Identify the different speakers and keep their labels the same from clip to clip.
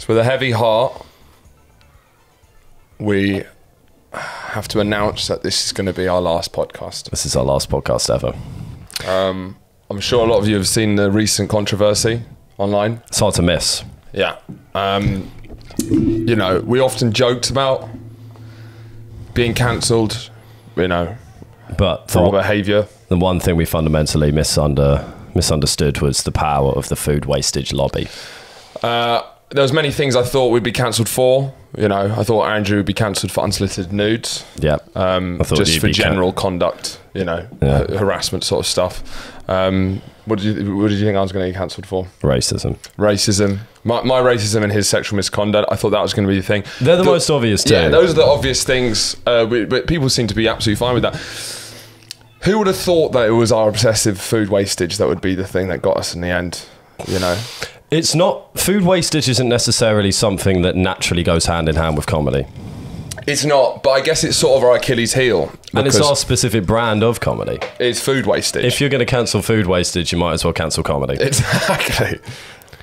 Speaker 1: So with a heavy heart, we have to announce that this is going to be our last podcast.
Speaker 2: This is our last podcast ever.
Speaker 1: I'm sure a lot of you have seen the recent controversy online.
Speaker 2: It's hard to miss.
Speaker 1: Yeah. You know, we often joked about being cancelled, you know,
Speaker 2: But
Speaker 1: for our behaviour.
Speaker 2: the one thing we fundamentally misunderstood was the power of the food wastage lobby.
Speaker 1: There was many things I thought we'd be cancelled for. You know, I thought Andrew would be cancelled for unsolicited nudes.
Speaker 2: Yeah.
Speaker 1: Just for general conduct, you know, harassment sort of stuff. What did you think I was going to get cancelled for?
Speaker 2: Racism.
Speaker 1: Racism. My racism and his sexual misconduct. I thought that was going to be the thing.
Speaker 2: They're the most obvious too.
Speaker 1: Yeah, those are the obvious things. But people seem to be absolutely fine with that. Who would have thought that it was our obsessive food wastage that would be the thing that got us in the end? You know.
Speaker 2: It's not, food wastage isn't necessarily something that naturally goes hand in hand with comedy.
Speaker 1: It's not, but I guess it's sort of our Achilles heel.
Speaker 2: And it's our specific brand of comedy.
Speaker 1: It's food wastage.
Speaker 2: If you're going to cancel food wastage, you might as well cancel comedy.
Speaker 1: Exactly.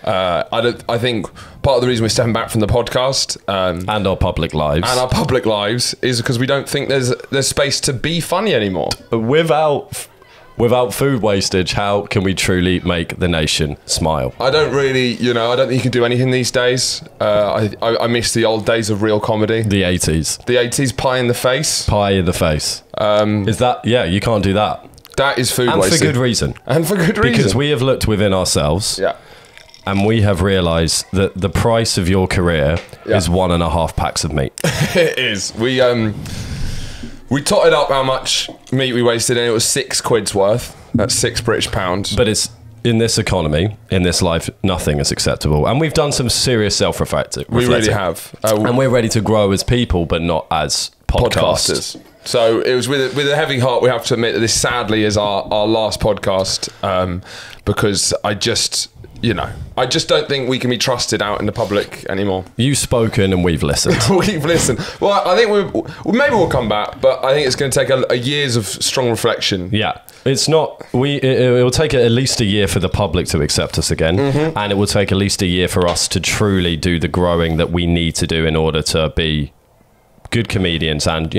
Speaker 1: I think part of the reason we're stepping back from the podcast
Speaker 2: and our public lives
Speaker 1: is because we don't think there's space to be funny anymore.
Speaker 2: Without food wastage, how can we truly make the nation smile?
Speaker 1: I don't think you can do anything these days. I miss the old days of real comedy.
Speaker 2: The 80s.
Speaker 1: The 80s, pie in the face.
Speaker 2: Pie in the face. Is that, yeah, you can't do that.
Speaker 1: That is food wastage.
Speaker 2: And for good reason.
Speaker 1: And for good reason.
Speaker 2: Because we have looked within ourselves.
Speaker 1: Yeah.
Speaker 2: And we have realised that the price of your career is 1.5 packs of meat.
Speaker 1: It is. We totted up how much meat we wasted, and it was £6 worth. That's £6 British.
Speaker 2: But it's in this economy, in this life, nothing is acceptable. And we've done some serious self-reflecting.
Speaker 1: We really have.
Speaker 2: And we're ready to grow as people, but not as podcasters.
Speaker 1: So it was with a heavy heart, we have to admit that this sadly is our last podcast, because I just don't think we can be trusted out in the public anymore.
Speaker 2: You've spoken and we've listened.
Speaker 1: We've listened. Well, I think maybe we'll come back, but I think it's going to take a years of strong reflection.
Speaker 2: Yeah. It's not, it will take at least a year for the public to accept us again. Mm-hmm. And it will take at least a year for us to truly do the growing that we need to do in order to be good comedians and,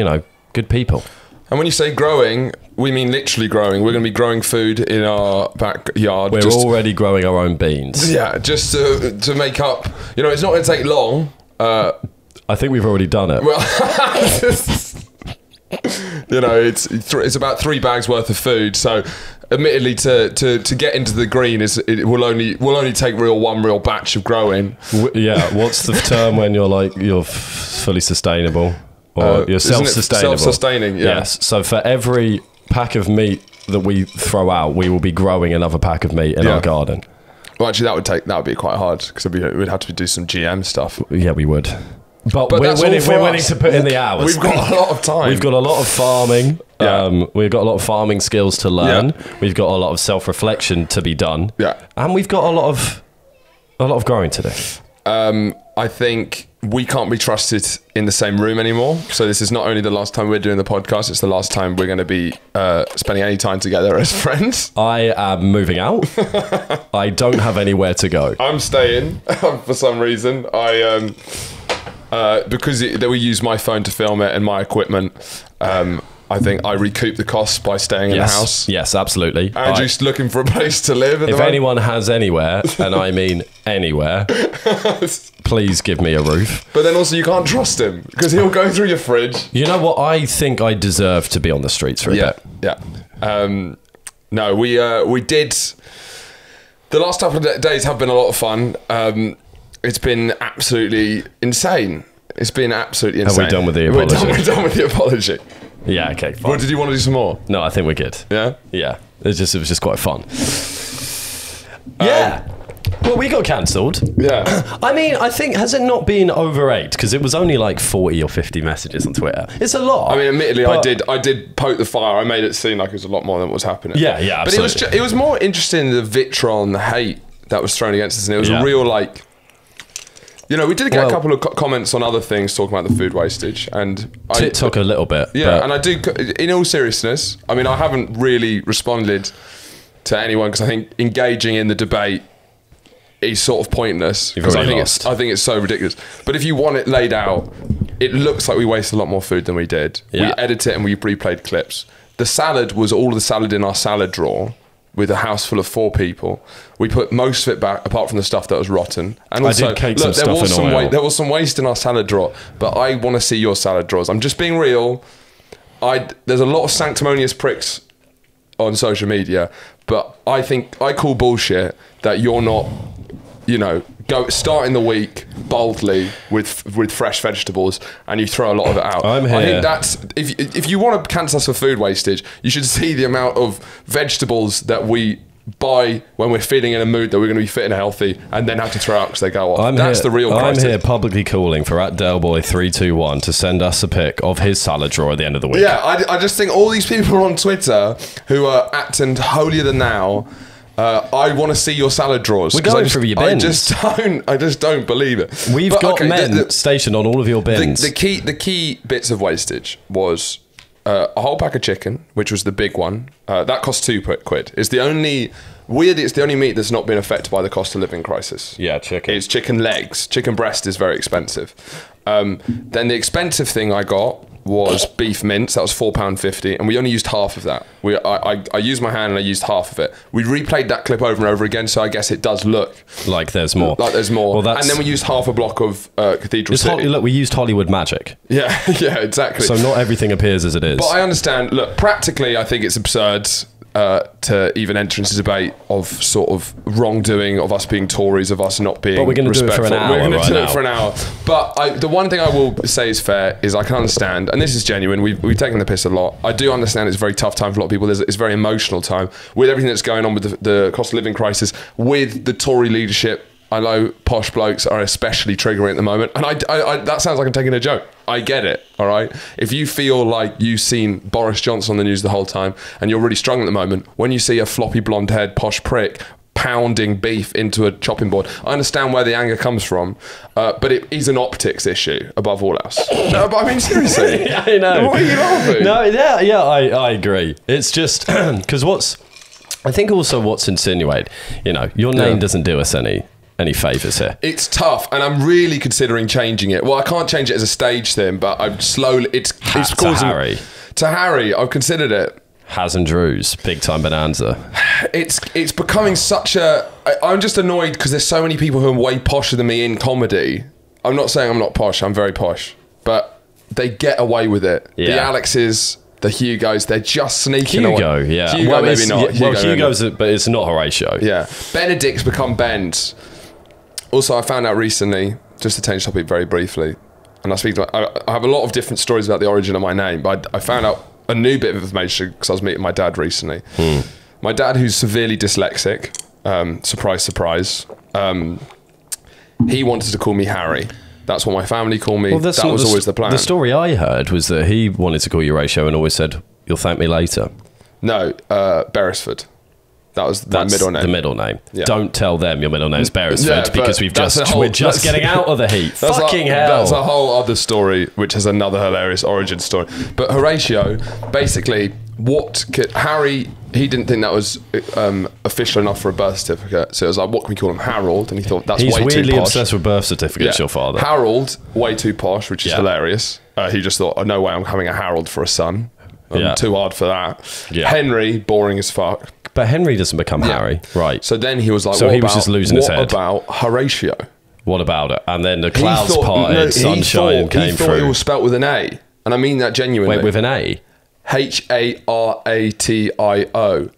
Speaker 2: good people.
Speaker 1: And when you say growing, we mean literally growing. We're going to be growing food in our backyard.
Speaker 2: We're already growing our own beans.
Speaker 1: Yeah, just to make up. It's not going to take long.
Speaker 2: I think we've already done it.
Speaker 1: Well, it's about 3 bags worth of food. So, admittedly, to get into the green will only take one real batch of growing.
Speaker 2: Yeah. What's the term when you're fully sustainable? Or you're self-sustainable.
Speaker 1: Self-sustaining, yeah.
Speaker 2: Yes. So for every pack of meat that we throw out, we will be growing another pack of meat in our garden.
Speaker 1: Well, actually, that would be quite hard because we'd have to do some GM stuff.
Speaker 2: Yeah, we would. But we're willing to put in the hours.
Speaker 1: We've got a lot of time.
Speaker 2: We've got a lot of farming.
Speaker 1: Yeah.
Speaker 2: We've got a lot of farming skills to learn.
Speaker 1: Yeah.
Speaker 2: We've got a lot of self-reflection to be done.
Speaker 1: Yeah.
Speaker 2: And we've got a lot of growing to do.
Speaker 1: I think we can't be trusted in the same room anymore. So this is not only the last time we're doing the podcast, it's the last time we're going to be spending any time together as friends.
Speaker 2: I am moving out. I don't have anywhere to go.
Speaker 1: I'm staying for some reason. Because we use my phone to film it and my equipment, I think I recoup the costs by staying in the house.
Speaker 2: Yes, absolutely.
Speaker 1: And just looking for a place to live.
Speaker 2: If anyone has anywhere, and I mean anywhere, please give me a roof.
Speaker 1: But then also you can't trust him because he'll go through your fridge.
Speaker 2: You know what? I think I deserve to be on the streets for a bit.
Speaker 1: Yeah. No, we did. The last couple of days have been a lot of fun. It's been absolutely insane. Have we
Speaker 2: done with the apology?
Speaker 1: We're done with the apology.
Speaker 2: Yeah, okay, fine.
Speaker 1: Well, did you want to do some more?
Speaker 2: No, I think we're good.
Speaker 1: Yeah?
Speaker 2: Yeah. It was just quite fun. Yeah. Well, we got cancelled.
Speaker 1: Yeah.
Speaker 2: I mean, I think, has it not been over 8? Because it was only like 40 or 50 messages on Twitter. It's a lot.
Speaker 1: I mean, admittedly, I did poke the fire. I made it seem like it was a lot more than what was happening.
Speaker 2: Yeah, absolutely.
Speaker 1: But it was more interesting, the vitriol and the hate that was thrown against us. And it was a real, we did get a couple of comments on other things talking about the food wastage. And
Speaker 2: TikTok a little bit.
Speaker 1: Yeah, and I do, in all seriousness, I mean, I haven't really responded to anyone because I think engaging in the debate is sort of pointless.
Speaker 2: You've
Speaker 1: 'cause
Speaker 2: already
Speaker 1: I think it's so ridiculous. But if you want it laid out, it looks like we waste a lot more food than we did.
Speaker 2: Yeah.
Speaker 1: We edit it and we replayed clips. The salad was all the salad in our salad drawer with a house full of 4 people. We put most of it back, apart from the stuff that was rotten. And also,
Speaker 2: I did cake some stuff in oil.
Speaker 1: There was some waste in our salad drawer, but I want to see your salad drawers. I'm just being real. There's a lot of sanctimonious pricks on social media, but I think I call bullshit that you're not, starting the week boldly with fresh vegetables and you throw a lot of it out.
Speaker 2: I'm here.
Speaker 1: I think that's if you want to cancel us for food wastage, you should see the amount of vegetables that we buy when we're feeling in a mood that we're going to be fit and healthy, and then have to throw out because they go off. That's the real crisis.
Speaker 2: I'm here publicly calling for @Delboy321 to send us a pic of his salad drawer at the end of the week.
Speaker 1: Yeah, I just think all these people on Twitter who are acting holier than thou. I want to see your salad drawers.
Speaker 2: We're going through your bins.
Speaker 1: I just don't believe it.
Speaker 2: We've got men stationed on all of your bins.
Speaker 1: The key bits of wastage was a whole pack of chicken, which was the big one. That cost £2. It's the only meat that's not been affected by the cost of living crisis.
Speaker 2: Yeah, chicken.
Speaker 1: It's chicken legs. Chicken breast is very expensive. Then the expensive thing I got was beef mince. That was £4.50, and we only used half of that. I used my hand and I used half of it. We replayed that clip over and over again, so I guess it does look
Speaker 2: like there's more.
Speaker 1: Well, and then we used half a block of Cathedral City.
Speaker 2: Look, we used Hollywood magic.
Speaker 1: Yeah, yeah, exactly.
Speaker 2: So not everything appears as it is.
Speaker 1: But I understand. Look, practically, I think it's absurd to even enter into debate of sort of wrongdoing, of us being Tories, of us not being
Speaker 2: But we're going to do it for an hour.
Speaker 1: We're going to do it for an hour. But the one thing I will say is fair is I can understand, and this is genuine, we've taken the piss a lot. I do understand it's a very tough time for a lot of people. It's a very emotional time with everything that's going on with the cost of living crisis, with the Tory leadership. I know posh blokes are especially triggering at the moment, and I that sounds like I'm taking a joke. I get it, all right? If you feel like you've seen Boris Johnson on the news the whole time and you're really struggling at the moment, when you see a floppy blonde-haired posh prick pounding beef into a chopping board, I understand where the anger comes from, but it is an optics issue above all else. No, but I mean, seriously.
Speaker 2: Yeah, I know.
Speaker 1: What are you laughing?
Speaker 2: No, yeah, I agree. It's just, because I think also what's insinuated, your name doesn't do us any favours here.
Speaker 1: It's tough, and I'm really considering changing it. Well, I can't change it as a stage thing, but I'm slowly. It's causing
Speaker 2: Harry.
Speaker 1: To Harry, I've considered it.
Speaker 2: Has and Drew's big time bonanza.
Speaker 1: It's becoming such a. I'm just annoyed because there's so many people who are way posher than me in comedy. I'm not saying I'm not posh. I'm very posh, but they get away with it.
Speaker 2: Yeah.
Speaker 1: The Alexes, the Hugos, they're just sneaking
Speaker 2: Hugo,
Speaker 1: away.
Speaker 2: yeah.
Speaker 1: Hugo, maybe not.
Speaker 2: Hugo's, but it's not Horatio.
Speaker 1: Yeah. Benedict's become Ben's. Also, I found out recently, just to change topic very briefly, and I have a lot of different stories about the origin of my name, but I found out a new bit of information because I was meeting my dad recently. My dad, who's severely dyslexic, surprise, surprise, he wanted to call me Harry. That's what my family called me. Well, that was always the plan.
Speaker 2: The story I heard was that he wanted to call you Horatio and always said, "You'll thank me later."
Speaker 1: No, Beresford. That's my middle name.
Speaker 2: The middle name.
Speaker 1: Yeah.
Speaker 2: Don't tell them your middle name is Beresford because we're just getting out of the heat. Fucking hell.
Speaker 1: That's a whole other story, which has another hilarious origin story. But Horatio, basically, Harry, he didn't think that was official enough for a birth certificate. So it was like, what can we call him? Harold. And he thought, that's way too posh.
Speaker 2: He's weirdly obsessed with birth certificates, your father.
Speaker 1: Harold, way too posh, which is hilarious. He just thought, oh, no way I'm having a Harold for a son. I'm too hard for that. Yeah. Henry, boring as fuck.
Speaker 2: But Henry doesn't become Harry, right?
Speaker 1: So then he was like,
Speaker 2: so he was just losing his head.
Speaker 1: What about Horatio?
Speaker 2: What about it? And then the clouds parted, sunshine came through.
Speaker 1: He thought it was spelt with an A. And I mean that genuinely.
Speaker 2: Wait, with an A?
Speaker 1: Haratio.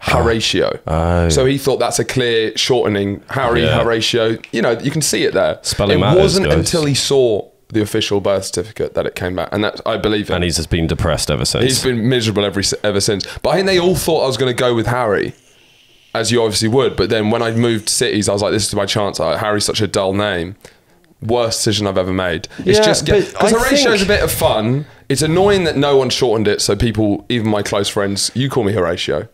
Speaker 1: Horatio.
Speaker 2: Oh.
Speaker 1: So he thought that's a clear shortening. Harry, Horatio. You can see it there.
Speaker 2: Spelling matters,
Speaker 1: It wasn't
Speaker 2: guys.
Speaker 1: until he saw the official birth certificate that it came back, and that I believe it.
Speaker 2: And he's just been depressed ever since.
Speaker 1: He's been miserable ever since. But I think they all thought I was going to go with Harry, as you obviously would. But then when I moved cities, I was like, this is my chance. Harry's such a dull name. Worst decision I've ever made. It's just because Horatio's a bit of fun. It's annoying that no one shortened it, so people, even my close friends, you call me Horatio.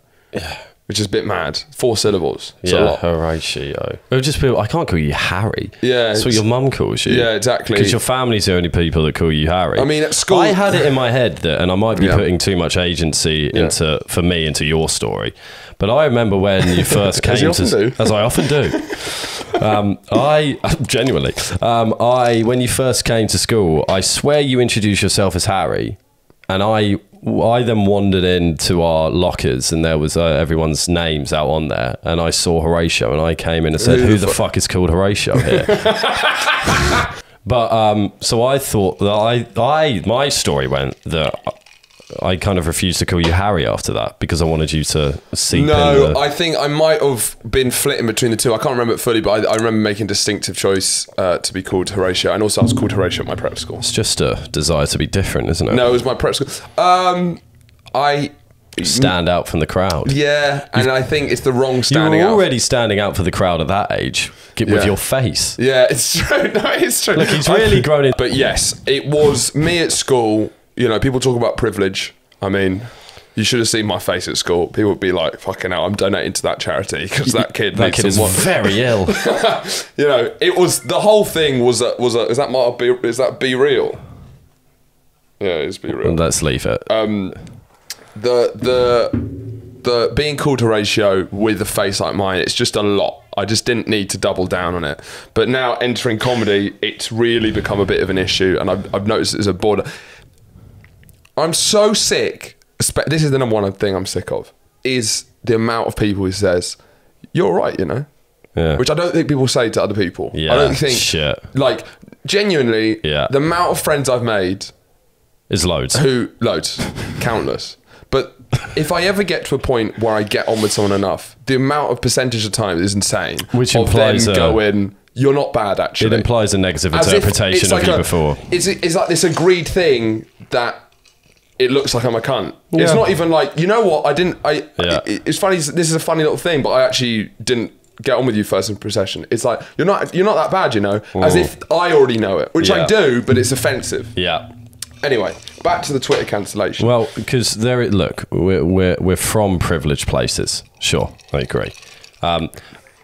Speaker 1: which is a bit mad. 4 syllables. It's a
Speaker 2: Yeah,
Speaker 1: lot.
Speaker 2: Horatio. It would just be, I can't call you Harry.
Speaker 1: Yeah,
Speaker 2: That's what
Speaker 1: it's-
Speaker 2: your mum calls you.
Speaker 1: Yeah, exactly.
Speaker 2: Because your family's the only people that call you Harry.
Speaker 1: I mean, at school-
Speaker 2: I had it in my head that, and I might be
Speaker 1: Yeah.
Speaker 2: putting too much agency into your story, but I remember when you first came
Speaker 1: As you often do.
Speaker 2: as I often do. I genuinely, when you first came to school, I swear you introduced yourself as Harry, and I then wandered into our lockers and there was everyone's names out on there, and I saw Horatio, and I came in and said, "Who the fuck is called Horatio here?" But so I thought that my story went that I kind of refused to call you Harry after that because I wanted you to seep in
Speaker 1: No,
Speaker 2: the...
Speaker 1: I think I might have been flitting between the two. I can't remember it fully, but I remember making a distinctive choice to be called Horatio, and also I was called Horatio at my prep school.
Speaker 2: It's just a desire to be different, isn't it?
Speaker 1: No, it was my prep school. I
Speaker 2: Stand out from the crowd.
Speaker 1: yeah, and I think it's the wrong
Speaker 2: You
Speaker 1: standing
Speaker 2: were
Speaker 1: out.
Speaker 2: already standing out for the crowd at that age with
Speaker 1: Yeah.
Speaker 2: your face.
Speaker 1: Yeah, it's true. No, it's true.
Speaker 2: Look, he's really grown in.
Speaker 1: But yes, it was me at school. You know, people talk about privilege. I mean, you should have seen my face at school. People would be like, "Fucking hell, I'm donating to that charity because that kid
Speaker 2: That
Speaker 1: needs
Speaker 2: kid is
Speaker 1: some
Speaker 2: very ill.
Speaker 1: You know, it was the whole thing was is that Be Real? Yeah, it's Be Real.
Speaker 2: Let's leave it.
Speaker 1: The being called Horatio with a face like mine, it's just a lot. I just didn't need to double down on it. But now entering comedy, it's really become a bit of an issue, and I've noticed there's a border. I'm so sick. This is the number one thing I'm sick of, is the amount of people who says, "You're right," you know?
Speaker 2: Yeah.
Speaker 1: Which I don't think people say to other people.
Speaker 2: Yeah,
Speaker 1: I don't think,
Speaker 2: shit.
Speaker 1: like, genuinely,
Speaker 2: Yeah.
Speaker 1: the amount of friends I've made
Speaker 2: Is loads.
Speaker 1: loads, countless. But if I ever get to a point where I get on with someone enough, the amount of percentage of time is insane.
Speaker 2: Which
Speaker 1: of
Speaker 2: implies
Speaker 1: them going, "You're not bad, actually."
Speaker 2: It implies a negative
Speaker 1: As if
Speaker 2: interpretation
Speaker 1: it's
Speaker 2: of
Speaker 1: like
Speaker 2: you before.
Speaker 1: It's like this agreed thing that it looks like I'm a cunt. It's
Speaker 2: Yeah.
Speaker 1: not even like, you know what,
Speaker 2: Yeah.
Speaker 1: it's funny, this is a funny little thing, but I actually didn't get on with you first impression. It's like, you're not that bad, you know, as
Speaker 2: Ooh.
Speaker 1: if I already know it, which I
Speaker 2: Yeah.
Speaker 1: do, but it's offensive.
Speaker 2: Yeah.
Speaker 1: Anyway, back to the Twitter cancellation.
Speaker 2: Well, because we're from privileged places. Sure, I agree.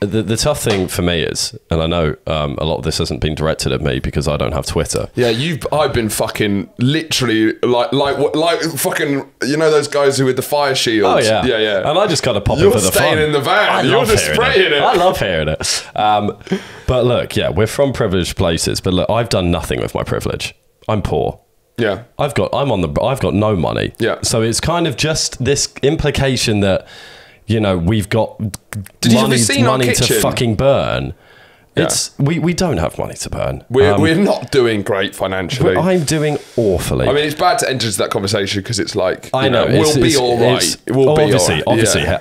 Speaker 2: The tough thing for me is, and I know a lot of this hasn't been directed at me because I don't have Twitter.
Speaker 1: Yeah, I've been fucking literally like fucking, you know those guys who with the fire shields.
Speaker 2: Oh yeah,
Speaker 1: yeah.
Speaker 2: And I just kind of pop in
Speaker 1: You're
Speaker 2: for the
Speaker 1: staying
Speaker 2: fun.
Speaker 1: in the van.
Speaker 2: I
Speaker 1: You're
Speaker 2: love
Speaker 1: just
Speaker 2: hearing
Speaker 1: spraying it.
Speaker 2: I love hearing it. But look, yeah, we're from privileged places. But look, I've done nothing with my privilege. I'm poor.
Speaker 1: Yeah.
Speaker 2: I've got no money.
Speaker 1: Yeah.
Speaker 2: So it's kind of just this implication that, you know, we've got
Speaker 1: Did you ever see our
Speaker 2: money to
Speaker 1: kitchen?
Speaker 2: fucking burn.
Speaker 1: Yeah.
Speaker 2: It's we don't have money to burn.
Speaker 1: We're not doing great financially.
Speaker 2: I'm doing awfully.
Speaker 1: I mean, it's bad to enter into that conversation because it's like,
Speaker 2: I know,
Speaker 1: we'll be all right. We'll be all right.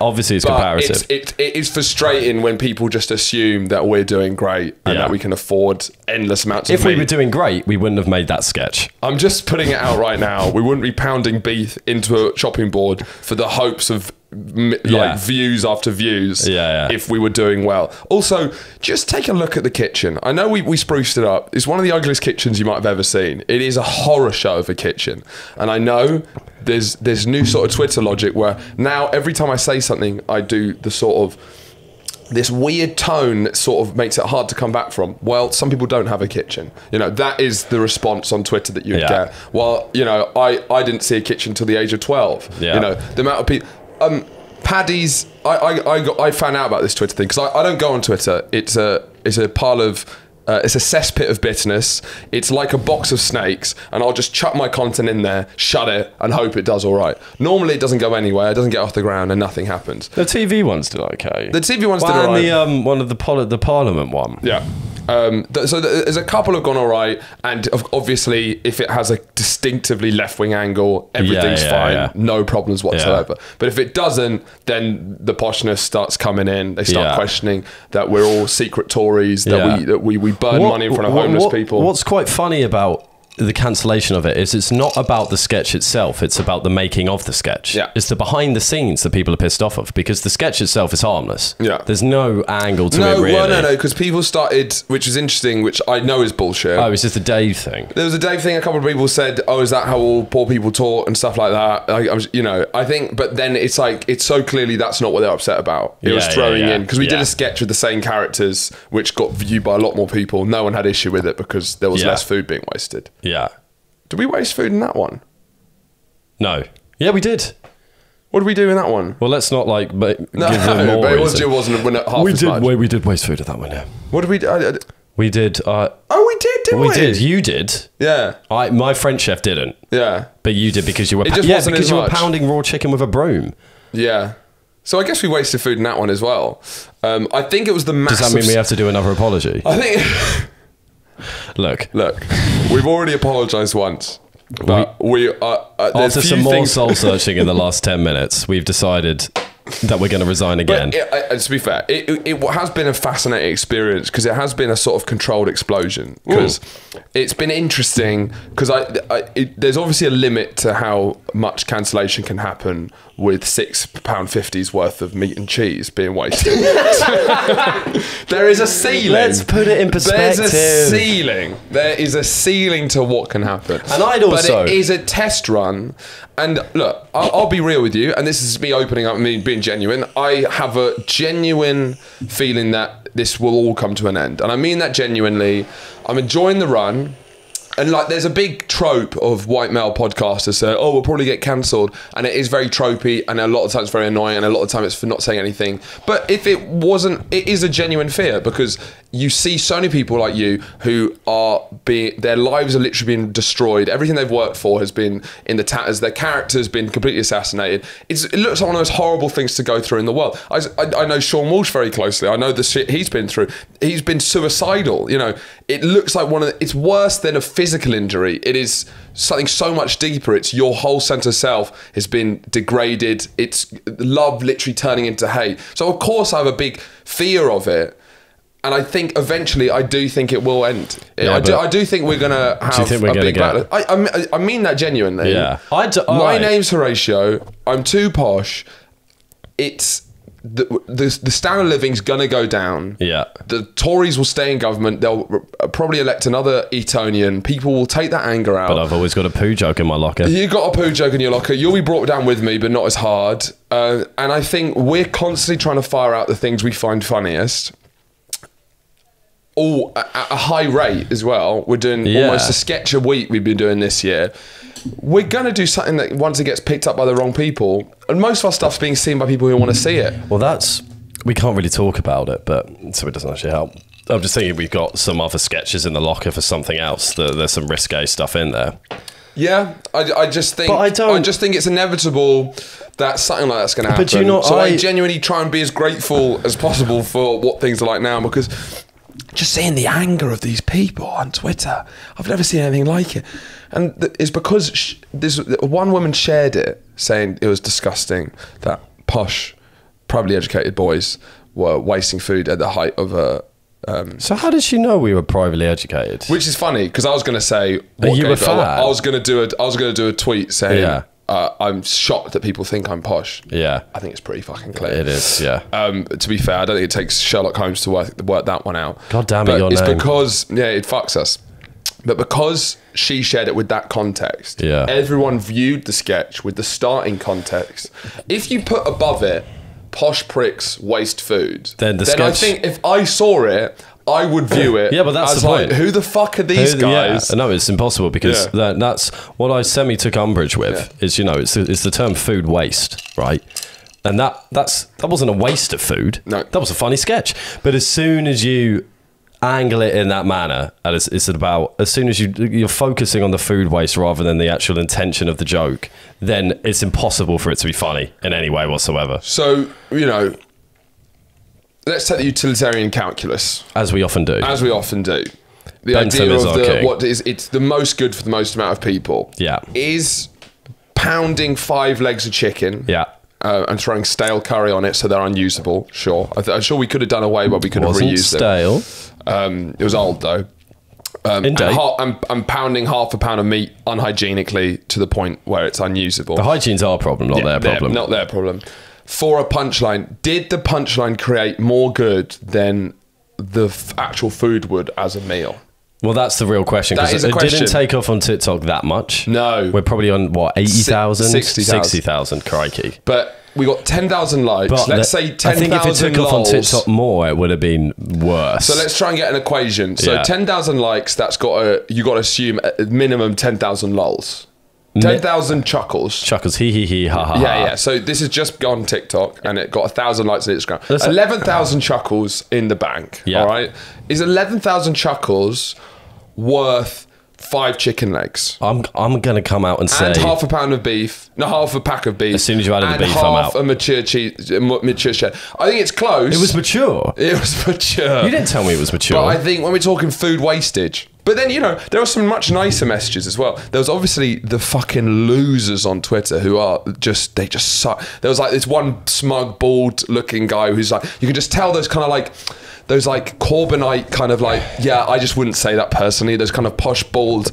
Speaker 2: Obviously, it's
Speaker 1: But
Speaker 2: comparative.
Speaker 1: it is frustrating when people just assume that we're doing great and
Speaker 2: Yeah.
Speaker 1: that we can afford endless amounts of
Speaker 2: If we
Speaker 1: meat.
Speaker 2: were doing great, we wouldn't have made that sketch.
Speaker 1: I'm just putting it out right now. We wouldn't be pounding beef into a chopping board for the hopes of
Speaker 2: Yeah.
Speaker 1: views after views
Speaker 2: Yeah.
Speaker 1: if we were doing well. Also, just take a look at the kitchen. I know we spruced it up. It's one of the ugliest kitchens you might have ever seen. It is a horror show of a kitchen. And I know there's new sort of Twitter logic where now every time I say something, I do the sort of this weird tone that sort of makes it hard to come back from. Well, some people don't have a kitchen. You know, that is the response on Twitter that you would
Speaker 2: Yeah.
Speaker 1: get. Well, you know, I didn't see a kitchen till the age of 12.
Speaker 2: Yeah.
Speaker 1: You know, the amount of people... Paddy's... I found out about this Twitter thing because I don't go on Twitter. It's a pile of... it's a cesspit of bitterness. It's like a box of snakes, and I'll just chuck my content in there, shut it, and hope it does all right. Normally, it doesn't go anywhere. It doesn't get off the ground, and nothing happens.
Speaker 2: The TV ones did okay.
Speaker 1: The TV ones did
Speaker 2: Well,
Speaker 1: all right.
Speaker 2: and the one of the Parliament one.
Speaker 1: Yeah. So there's a couple have gone all right, and obviously, if it has a distinctively left-wing angle, everything's fine,
Speaker 2: yeah.
Speaker 1: no problems whatsoever. But if it doesn't, then the poshness starts coming in. They start
Speaker 2: Yeah.
Speaker 1: questioning that we're all secret Tories, that
Speaker 2: Yeah.
Speaker 1: we burn money in front of homeless people.
Speaker 2: What's quite funny about the cancellation of it is it's not about the sketch itself, it's about the making of the sketch.
Speaker 1: Yeah.
Speaker 2: It's the behind the scenes that people are pissed off of, because the sketch itself is harmless.
Speaker 1: Yeah.
Speaker 2: There's no angle to it really.
Speaker 1: No, because people started, which was interesting, which I know is bullshit.
Speaker 2: Oh, it's just the Dave thing.
Speaker 1: There was a Dave thing. A couple of people said, "Oh, is that how all poor people talk and stuff like that?" I think, but then it's like it's so clearly that's not what they're upset about. It was throwing in because we did a sketch with the same characters, which got viewed by a lot more people. No one had issue with it because there was less food being wasted.
Speaker 2: Yeah.
Speaker 1: Did we waste food in that one?
Speaker 2: No. Yeah, we did.
Speaker 1: What did we do in that one?
Speaker 2: Well, let's not like give them more.
Speaker 1: But
Speaker 2: reason.
Speaker 1: it wasn't when half as much.
Speaker 2: We did waste food at that one. Yeah.
Speaker 1: What did we do?
Speaker 2: We did.
Speaker 1: We did, didn't we?
Speaker 2: We did. You did.
Speaker 1: Yeah.
Speaker 2: My French chef didn't.
Speaker 1: Yeah.
Speaker 2: But you did because you were.
Speaker 1: It just wasn't as
Speaker 2: you were
Speaker 1: much.
Speaker 2: pounding raw chicken with a broom.
Speaker 1: Yeah. So I guess we wasted food in that one as well. I think it was the massive...
Speaker 2: Does that mean we have to do another apology?
Speaker 1: I think...
Speaker 2: Look,
Speaker 1: we've already apologised once. But we are...
Speaker 2: after some more soul searching in the last 10 minutes, we've decided that we're going to resign again.
Speaker 1: But to be fair, it has been a fascinating experience because it has been a sort of controlled explosion. Because it's been interesting because there's obviously a limit to how much cancellation can happen with £6.50's worth of meat and cheese being wasted. There is a ceiling.
Speaker 2: Let's put it in perspective.
Speaker 1: There's a ceiling. There is a ceiling to what can happen.
Speaker 2: And I'd also...
Speaker 1: But it is a test run. And look, I'll be real with you, and this is me opening up, me being genuine. I have a genuine feeling that this will all come to an end. And I mean that genuinely. I'm enjoying the run. And like, there's a big trope of white male podcasters say, "Oh, we'll probably get cancelled," and it is very tropey, and a lot of times very annoying, and a lot of time it's for not saying anything. But if it wasn't, it is a genuine fear because you see so many people like you who are their lives are literally being destroyed. Everything they've worked for has been in the tatters. Their character's been completely assassinated. It looks like one of those horrible things to go through in the world. I know Sean Walsh very closely. I know the shit he's been through. He's been suicidal. You know, it looks like it's worse than a physical injury. It is something so much deeper. It's your whole sense of self has been degraded. It's love literally turning into hate. So of course I have a big fear of it. And I think eventually, I do think it will end.
Speaker 2: Yeah,
Speaker 1: I do think we're going to have a big battle. I mean that genuinely.
Speaker 2: Yeah.
Speaker 1: My name's Horatio. I'm too posh. It's the standard of living's going to go down.
Speaker 2: Yeah.
Speaker 1: The Tories will stay in government. They'll probably elect another Etonian. People will take that anger out.
Speaker 2: But I've always got a poo joke in my locker.
Speaker 1: You got a poo joke in your locker. You'll be brought down with me, but not as hard. And I think we're constantly trying to fire out the things we find funniest. All at a high rate as well. We're doing almost a sketch a week we've been doing this year. We're going to do something that once it gets picked up by the wrong people, and most of our stuff's being seen by people who want to see it.
Speaker 2: Well, we can't really talk about it, but so it doesn't actually help. I'm just thinking we've got some other sketches in the locker for something else. There's some risque stuff in there.
Speaker 1: Yeah, I just think I just think it's inevitable that something like that's going to happen.
Speaker 2: But you know,
Speaker 1: so I genuinely try and be as grateful as possible for what things are like now, because just seeing the anger of these people on Twitter, I've never seen anything like it. And it's because one woman shared it, saying it was disgusting that posh, privately educated boys were wasting food at the height of a...
Speaker 2: So how did she know we were privately educated?
Speaker 1: Which is funny, because I was going to say...
Speaker 2: Are you a fan?
Speaker 1: I was going to do a tweet saying... I'm shocked that people think I'm posh.
Speaker 2: Yeah.
Speaker 1: I think it's pretty fucking clear.
Speaker 2: It is, yeah.
Speaker 1: To be fair, I don't think it takes Sherlock Holmes to work that one out.
Speaker 2: God damn it, your
Speaker 1: it's
Speaker 2: name.
Speaker 1: Because, it fucks us. But because she shared it with that context, everyone viewed the sketch with the starting context. If you put above it, posh pricks waste food, then I think if I saw it, I would view it
Speaker 2: but that's
Speaker 1: as
Speaker 2: the point.
Speaker 1: Like, who the fuck are these guys?
Speaker 2: Yeah. No, it's impossible, because that's what I semi-took umbrage with, is, it's the term food waste, right? And that wasn't a waste of food.
Speaker 1: No.
Speaker 2: That was a funny sketch. But as soon as you angle it in that manner, and it's about, as soon as you're focusing on the food waste rather than the actual intention of the joke, then it's impossible for it to be funny in any way whatsoever.
Speaker 1: So, let's take the utilitarian calculus.
Speaker 2: As we often do.
Speaker 1: The
Speaker 2: Bentham
Speaker 1: idea
Speaker 2: is
Speaker 1: of
Speaker 2: our king.
Speaker 1: it's the most good for the most amount of people.
Speaker 2: Yeah.
Speaker 1: Is pounding 5 legs of chicken.
Speaker 2: Yeah.
Speaker 1: And throwing stale curry on it so they're unusable. Sure. I'm sure we could have done away, but we could have reused
Speaker 2: stale.
Speaker 1: it. It was old though.
Speaker 2: Indeed.
Speaker 1: I'm pounding half a pound of meat unhygienically to the point where it's unusable.
Speaker 2: The hygiene's our problem, not their problem.
Speaker 1: Not their problem. For a punchline, did the punchline create more good than the actual food would as a meal?
Speaker 2: Well, that's the real question, because it didn't take off on TikTok that much.
Speaker 1: No.
Speaker 2: We're probably on, what, 80,000?
Speaker 1: 60,000.
Speaker 2: 60,000, crikey.
Speaker 1: But we got 10,000 likes.
Speaker 2: But
Speaker 1: let's say 10,000
Speaker 2: I think if it took off on TikTok more, it would have been worse.
Speaker 1: So let's try and get an equation. So 10,000 likes, you got to assume at minimum 10,000 lols. 10,000 chuckles.
Speaker 2: Chuckles, hee, ha, ha, ha.
Speaker 1: Yeah. So this has just gone TikTok and it got 1,000 likes on Instagram. 11,000 chuckles in the bank. Yeah. All right. Is 11,000 chuckles worth 5 chicken legs?
Speaker 2: I'm going to come out and say...
Speaker 1: And half a pound of beef. No, half a pack of beef.
Speaker 2: As soon as you added the beef, I'm out.
Speaker 1: And half a mature cheddar. I think it's close.
Speaker 2: It was mature.
Speaker 1: It was mature.
Speaker 2: You didn't tell me it was mature.
Speaker 1: But I think when we're talking food wastage... But then, there are some much nicer messages as well. There was obviously the fucking losers on Twitter who are they just suck. There was like this one smug, bald looking guy who's like, you can just tell those kind of like, those like Corbynite kind of like, yeah, I just wouldn't say that personally. Those kind of posh, bald,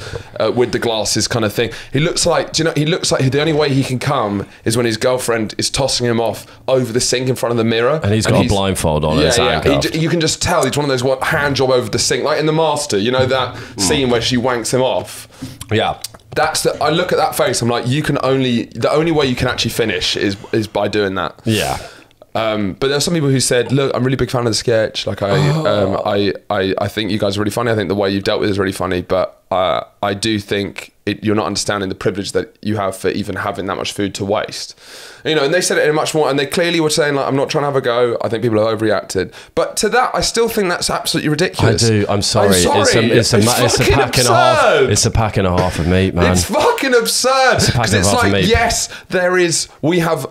Speaker 1: with the glasses kind of thing. He looks like, he looks like the only way he can come is when his girlfriend is tossing him off over the sink in front of the mirror.
Speaker 2: And he's got a blindfold on.
Speaker 1: Yeah. You can just tell he's one of those hand job over the sink, like in The Master, that scene where she wanks him off.
Speaker 2: Yeah.
Speaker 1: I look at that face, I'm like, the only way you can actually finish is by doing that.
Speaker 2: Yeah.
Speaker 1: But there are some people who said, look, I'm a really big fan of the sketch. Like I think you guys are really funny. I think the way you've dealt with it is really funny, but I do think you're not understanding the privilege that you have for even having that much food to waste. And they said it in a much more, and they clearly were saying, like, I'm not trying to have a go. I think people have overreacted. But to that, I still think that's absolutely ridiculous.
Speaker 2: I do. I'm sorry. It's a pack and a half. It's a pack and a half of meat, man.
Speaker 1: It's fucking absurd. Because it's like, yes, we have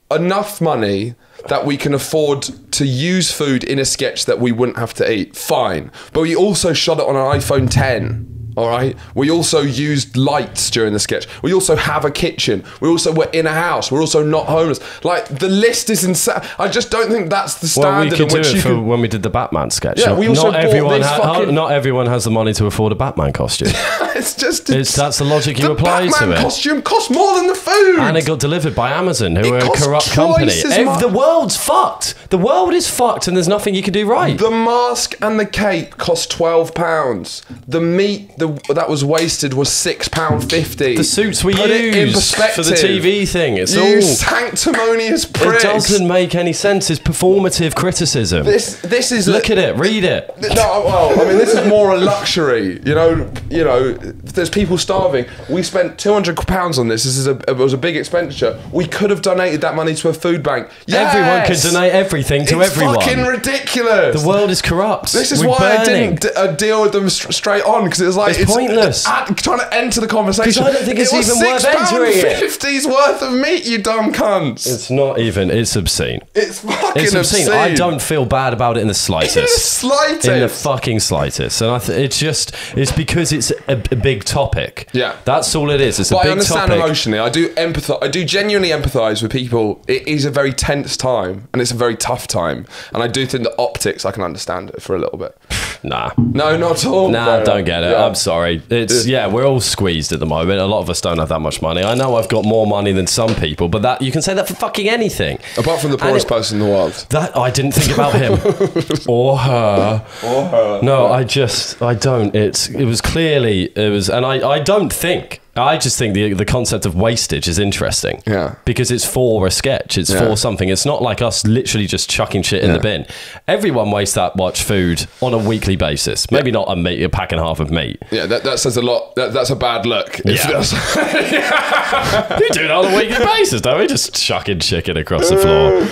Speaker 1: enough money that we can afford to use food in a sketch that we wouldn't have to eat. Fine. But we also shot it on an iPhone 10. All right. We also used lights during the sketch. We also have a kitchen. We also were in a house. We're also not homeless. Like, the list is insane. I just don't think that's the standard.
Speaker 2: Well, we could do it for when we did the Batman sketch.
Speaker 1: Yeah, we also
Speaker 2: not everyone has the money to afford a Batman costume.
Speaker 1: It's just
Speaker 2: that's the logic you apply to it.
Speaker 1: The Batman costume costs more than the food,
Speaker 2: and it got delivered by Amazon, who are a corrupt company. The world's fucked. The world is fucked, and there's nothing you can do right.
Speaker 1: The mask and the cape cost £12. The meat that was wasted was £6.50.
Speaker 2: The suits we used for the TV thing. It's all
Speaker 1: sanctimonious pricks.
Speaker 2: It doesn't make any sense. It's performative criticism.
Speaker 1: This is
Speaker 2: look at it. Read it.
Speaker 1: No, well, I mean, this is more a luxury. There's people starving. We spent £200 on this. It was a big expenditure. We could have donated that money to a food bank. Yes!
Speaker 2: Everyone could donate everything to everyone.
Speaker 1: It's fucking ridiculous.
Speaker 2: The world is corrupt.
Speaker 1: This is why I didn't deal with them straight on, because it was like
Speaker 2: it's pointless.
Speaker 1: Trying to enter the conversation.
Speaker 2: Because I don't think it's even worth entering it.
Speaker 1: £6.50's worth of meat, you dumb cunts.
Speaker 2: It's not even. It's obscene.
Speaker 1: It's fucking obscene.
Speaker 2: I don't feel bad about it in the slightest.
Speaker 1: In
Speaker 2: the fucking slightest. And it's because it's a big topic.
Speaker 1: Yeah.
Speaker 2: That's all it is. It's a big topic.
Speaker 1: I understand emotionally. I do genuinely empathise with people. It is a very tense time and it's a very tough time. And I do think the optics, I can understand it for a little bit.
Speaker 2: Nah.
Speaker 1: No, not at all.
Speaker 2: Nah, don't get it. Yeah. I'm sorry. We're all squeezed at the moment. A lot of us don't have that much money. I know I've got more money than some people, but that you can say that for fucking anything.
Speaker 1: Apart from the poorest person in the world.
Speaker 2: That I didn't think about him. Or her. No, I don't. I just think the concept of wastage is interesting.
Speaker 1: Yeah.
Speaker 2: Because it's for a sketch. It's for something. It's not like us literally just chucking shit in the bin. Everyone wastes that much food on a weekly basis. Maybe not a pack and a half of meat.
Speaker 1: Yeah, that says a lot. That's a bad look.
Speaker 2: You do it on a weekly basis, don't we? Just chucking chicken across the floor.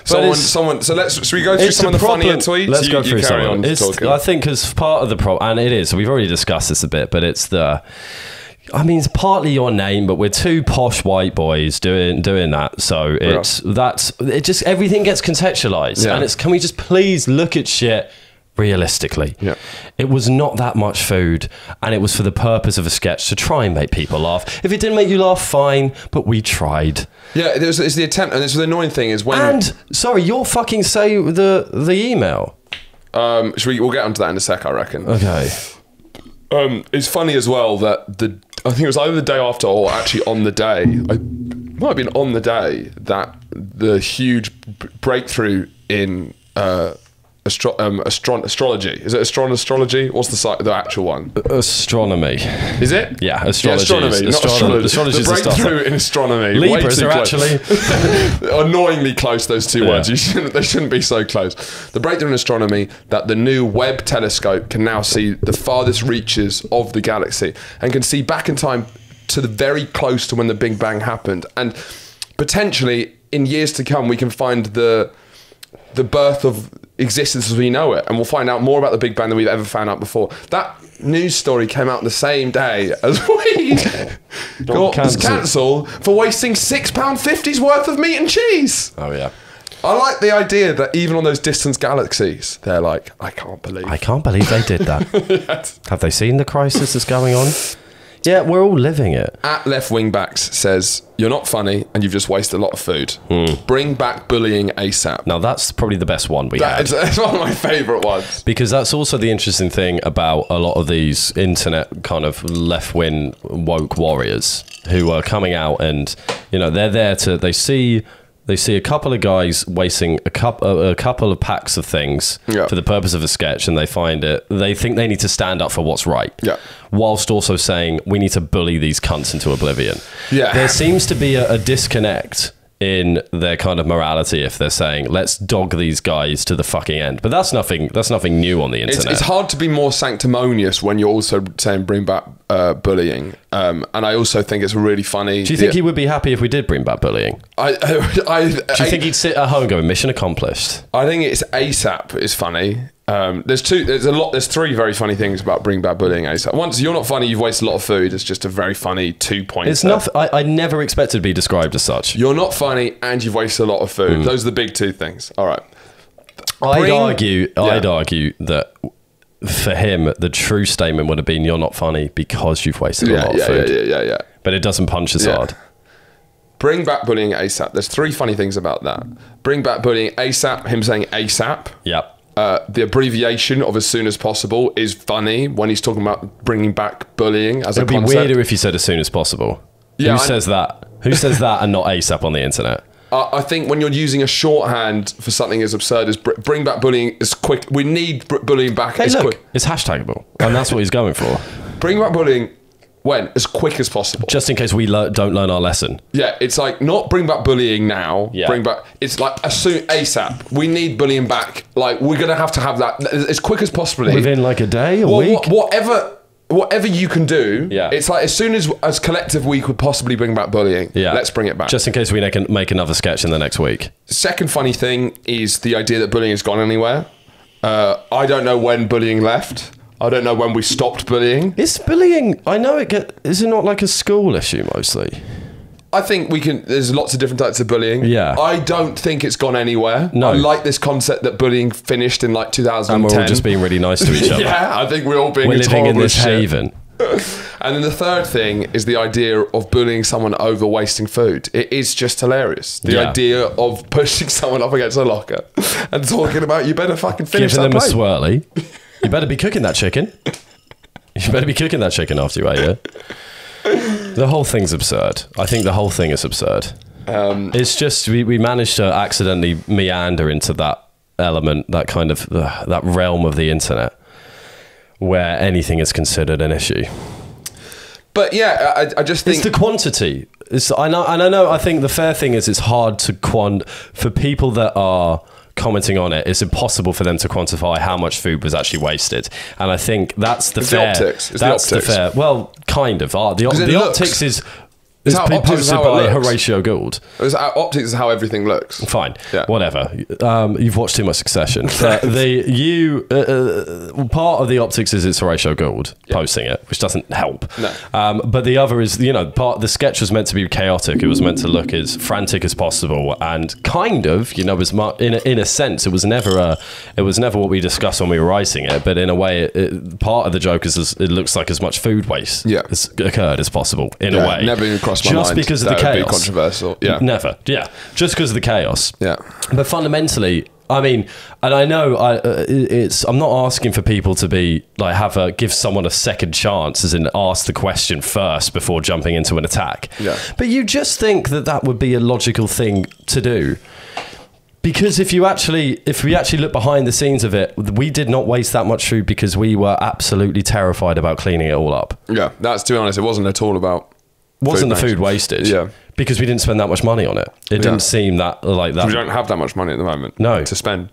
Speaker 1: Should we go through some of the funnier tweets?
Speaker 2: Let's go through some. I think as part of the problem, and it is, so we've already discussed this a bit, but it's it's partly your name, but we're two posh white boys doing that. So everything gets contextualized.
Speaker 1: Yeah.
Speaker 2: And can we just please look at shit realistically?
Speaker 1: Yeah.
Speaker 2: It was not that much food, and it was for the purpose of a sketch to try and make people laugh. If it didn't make you laugh, fine, but we tried.
Speaker 1: Yeah, it's the attempt, and it's the annoying thing is when...
Speaker 2: And, sorry, you'll fucking say the email.
Speaker 1: We'll get onto that in a sec, I reckon.
Speaker 2: Okay.
Speaker 1: It's funny as well that I think it was either the day after or actually on the day. Might have been on the day that the huge breakthrough in astrology. Is it astrology? What's the actual one?
Speaker 2: Astronomy.
Speaker 1: Is it?
Speaker 2: Yeah, astrology.
Speaker 1: Yeah, astronomy, not astrology.
Speaker 2: Astrology
Speaker 1: The breakthrough in astronomy.
Speaker 2: Libras are actually
Speaker 1: annoyingly close. Those two words. They shouldn't be so close. The breakthrough in astronomy that the new Webb telescope can now see the farthest reaches of the galaxy and can see back in time to the very close to when the Big Bang happened, and potentially in years to come we can find the birth of existence as we know it, and we'll find out more about the Big Bang than we've ever found out before. That news story came out the same day as we got cancelled for wasting £6.50's worth of meat and cheese.
Speaker 2: Oh yeah.
Speaker 1: I like the idea that even on those distant galaxies, they're like, I can't believe
Speaker 2: they did that.
Speaker 1: Yes.
Speaker 2: Have they seen the crisis that's going on? Yeah, we're all living it.
Speaker 1: At Left Wing Backs says, you're not funny and you've just wasted a lot of food. Bring back bullying ASAP.
Speaker 2: Now that's probably the best one we had.
Speaker 1: It's one of my favourite ones.
Speaker 2: Because that's also the interesting thing about a lot of these internet kind of left-wing woke warriors who are coming out and, they're there to, they see a couple of guys wasting a couple of packs of things for the purpose of a sketch, and they think they need to stand up for what's right.
Speaker 1: Yeah.
Speaker 2: Whilst also saying we need to bully these cunts into oblivion.
Speaker 1: Yeah.
Speaker 2: There seems to be a disconnect in their kind of morality if they're saying let's dog these guys to the fucking end, but that's nothing new on the internet.
Speaker 1: It's hard to be more sanctimonious when you're also saying bring back bullying, and I also think it's really funny.
Speaker 2: Do you think he would be happy if we did bring back bullying? Do you think he'd sit at home going mission accomplished?
Speaker 1: I think it's ASAP is funny. There's three very funny things about bring back bullying ASAP. Once you're not funny, you've wasted a lot of food. It's just a very funny 2 points.
Speaker 2: It's nothing. I never expected to be described as such.
Speaker 1: You're not funny and you've wasted a lot of food. Those are the big two things. All right.
Speaker 2: I'd argue that for him, the true statement would have been you're not funny because you've wasted a lot of food.
Speaker 1: Yeah.
Speaker 2: But it doesn't punch as hard.
Speaker 1: Bring back bullying ASAP. There's three funny things about that. Bring back bullying ASAP. Him saying ASAP.
Speaker 2: Yep.
Speaker 1: The abbreviation of as soon as possible is funny when he's talking about bringing back bullying as a concept. It'd be
Speaker 2: weirder if he said as soon as possible.
Speaker 1: Yeah,
Speaker 2: Who says that? Who says that and not ASAP on the internet?
Speaker 1: I think when you're using a shorthand for something as absurd as bring back bullying as quick, we need bullying back as quick.
Speaker 2: It's hashtagable, and that's what he's going for.
Speaker 1: Bring back bullying when? As quick as possible.
Speaker 2: Just in case we don't learn our lesson.
Speaker 1: Yeah, it's like not bring back bullying now.
Speaker 2: Yeah.
Speaker 1: Bring back. It's like as soon ASAP. We need bullying back. Like we're gonna have to have that as quick as possible.
Speaker 2: Within like a day, a week,
Speaker 1: whatever you can do.
Speaker 2: Yeah.
Speaker 1: It's like as soon as collective we could possibly bring back bullying.
Speaker 2: Yeah.
Speaker 1: Let's bring it back.
Speaker 2: Just in case we can make another sketch in the next week.
Speaker 1: Second funny thing is the idea that bullying has gone anywhere. I don't know when bullying left. I don't know when we stopped bullying.
Speaker 2: Is bullying, I know is it not like a school issue mostly?
Speaker 1: I think there's lots of different types of bullying.
Speaker 2: Yeah.
Speaker 1: I don't think it's gone anywhere.
Speaker 2: No.
Speaker 1: I like this concept that bullying finished in like 2010.
Speaker 2: And we're all just being really nice to each other.
Speaker 1: Yeah, I think we're all being
Speaker 2: living in this haven.
Speaker 1: And then the third thing is the idea of bullying someone over wasting food. It is just hilarious. The idea of pushing someone up against a locker and talking about you better fucking finish
Speaker 2: Giving
Speaker 1: that
Speaker 2: them
Speaker 1: plate.
Speaker 2: a swirly. You better be cooking that chicken. You better be cooking that chicken after you ate it. The whole thing's absurd. I think the whole thing is absurd. It's just we managed to accidentally meander into that element, that kind of that realm of the internet where anything is considered an issue.
Speaker 1: But yeah, I just think
Speaker 2: it's the quantity. I think the fair thing is it's hard to for people that are commenting on it, it's impossible for them to quantify how much food was actually wasted. And I think that's the fair. That's the fair. Well, kind of. The optics is been posted by Horatio Gould.
Speaker 1: Optics is how everything looks.
Speaker 2: Fine, whatever. You've watched too much Succession. Part of the optics is it's Horatio Gould posting it, which doesn't help.
Speaker 1: No.
Speaker 2: But the other is, the sketch was meant to be chaotic. It was meant to look as frantic as possible, and kind of, as much in a sense, it was never what we discussed when we were writing it. But in a way, part of the joke is it looks like as much food waste has occurred as possible. In a way,
Speaker 1: never even crossed my
Speaker 2: just
Speaker 1: mind.
Speaker 2: because of the
Speaker 1: That would be
Speaker 2: chaos.
Speaker 1: controversial. Yeah.
Speaker 2: Never. Yeah, just because of the chaos.
Speaker 1: Yeah.
Speaker 2: But fundamentally, I mean, and I know I'm not asking for people to be like give someone a second chance, as in ask the question first before jumping into an attack.
Speaker 1: Yeah.
Speaker 2: But you just think that would be a logical thing to do. Because if we actually look behind the scenes of it, we did not waste that much food because we were absolutely terrified about cleaning it all up.
Speaker 1: Yeah. That's, to be honest, it wasn't at all about
Speaker 2: Wasn't the
Speaker 1: waste.
Speaker 2: food wasted?
Speaker 1: Yeah.
Speaker 2: Because we didn't spend that much money on it. It didn't seem that like that.
Speaker 1: We don't have that much money at the moment.
Speaker 2: No.
Speaker 1: To spend.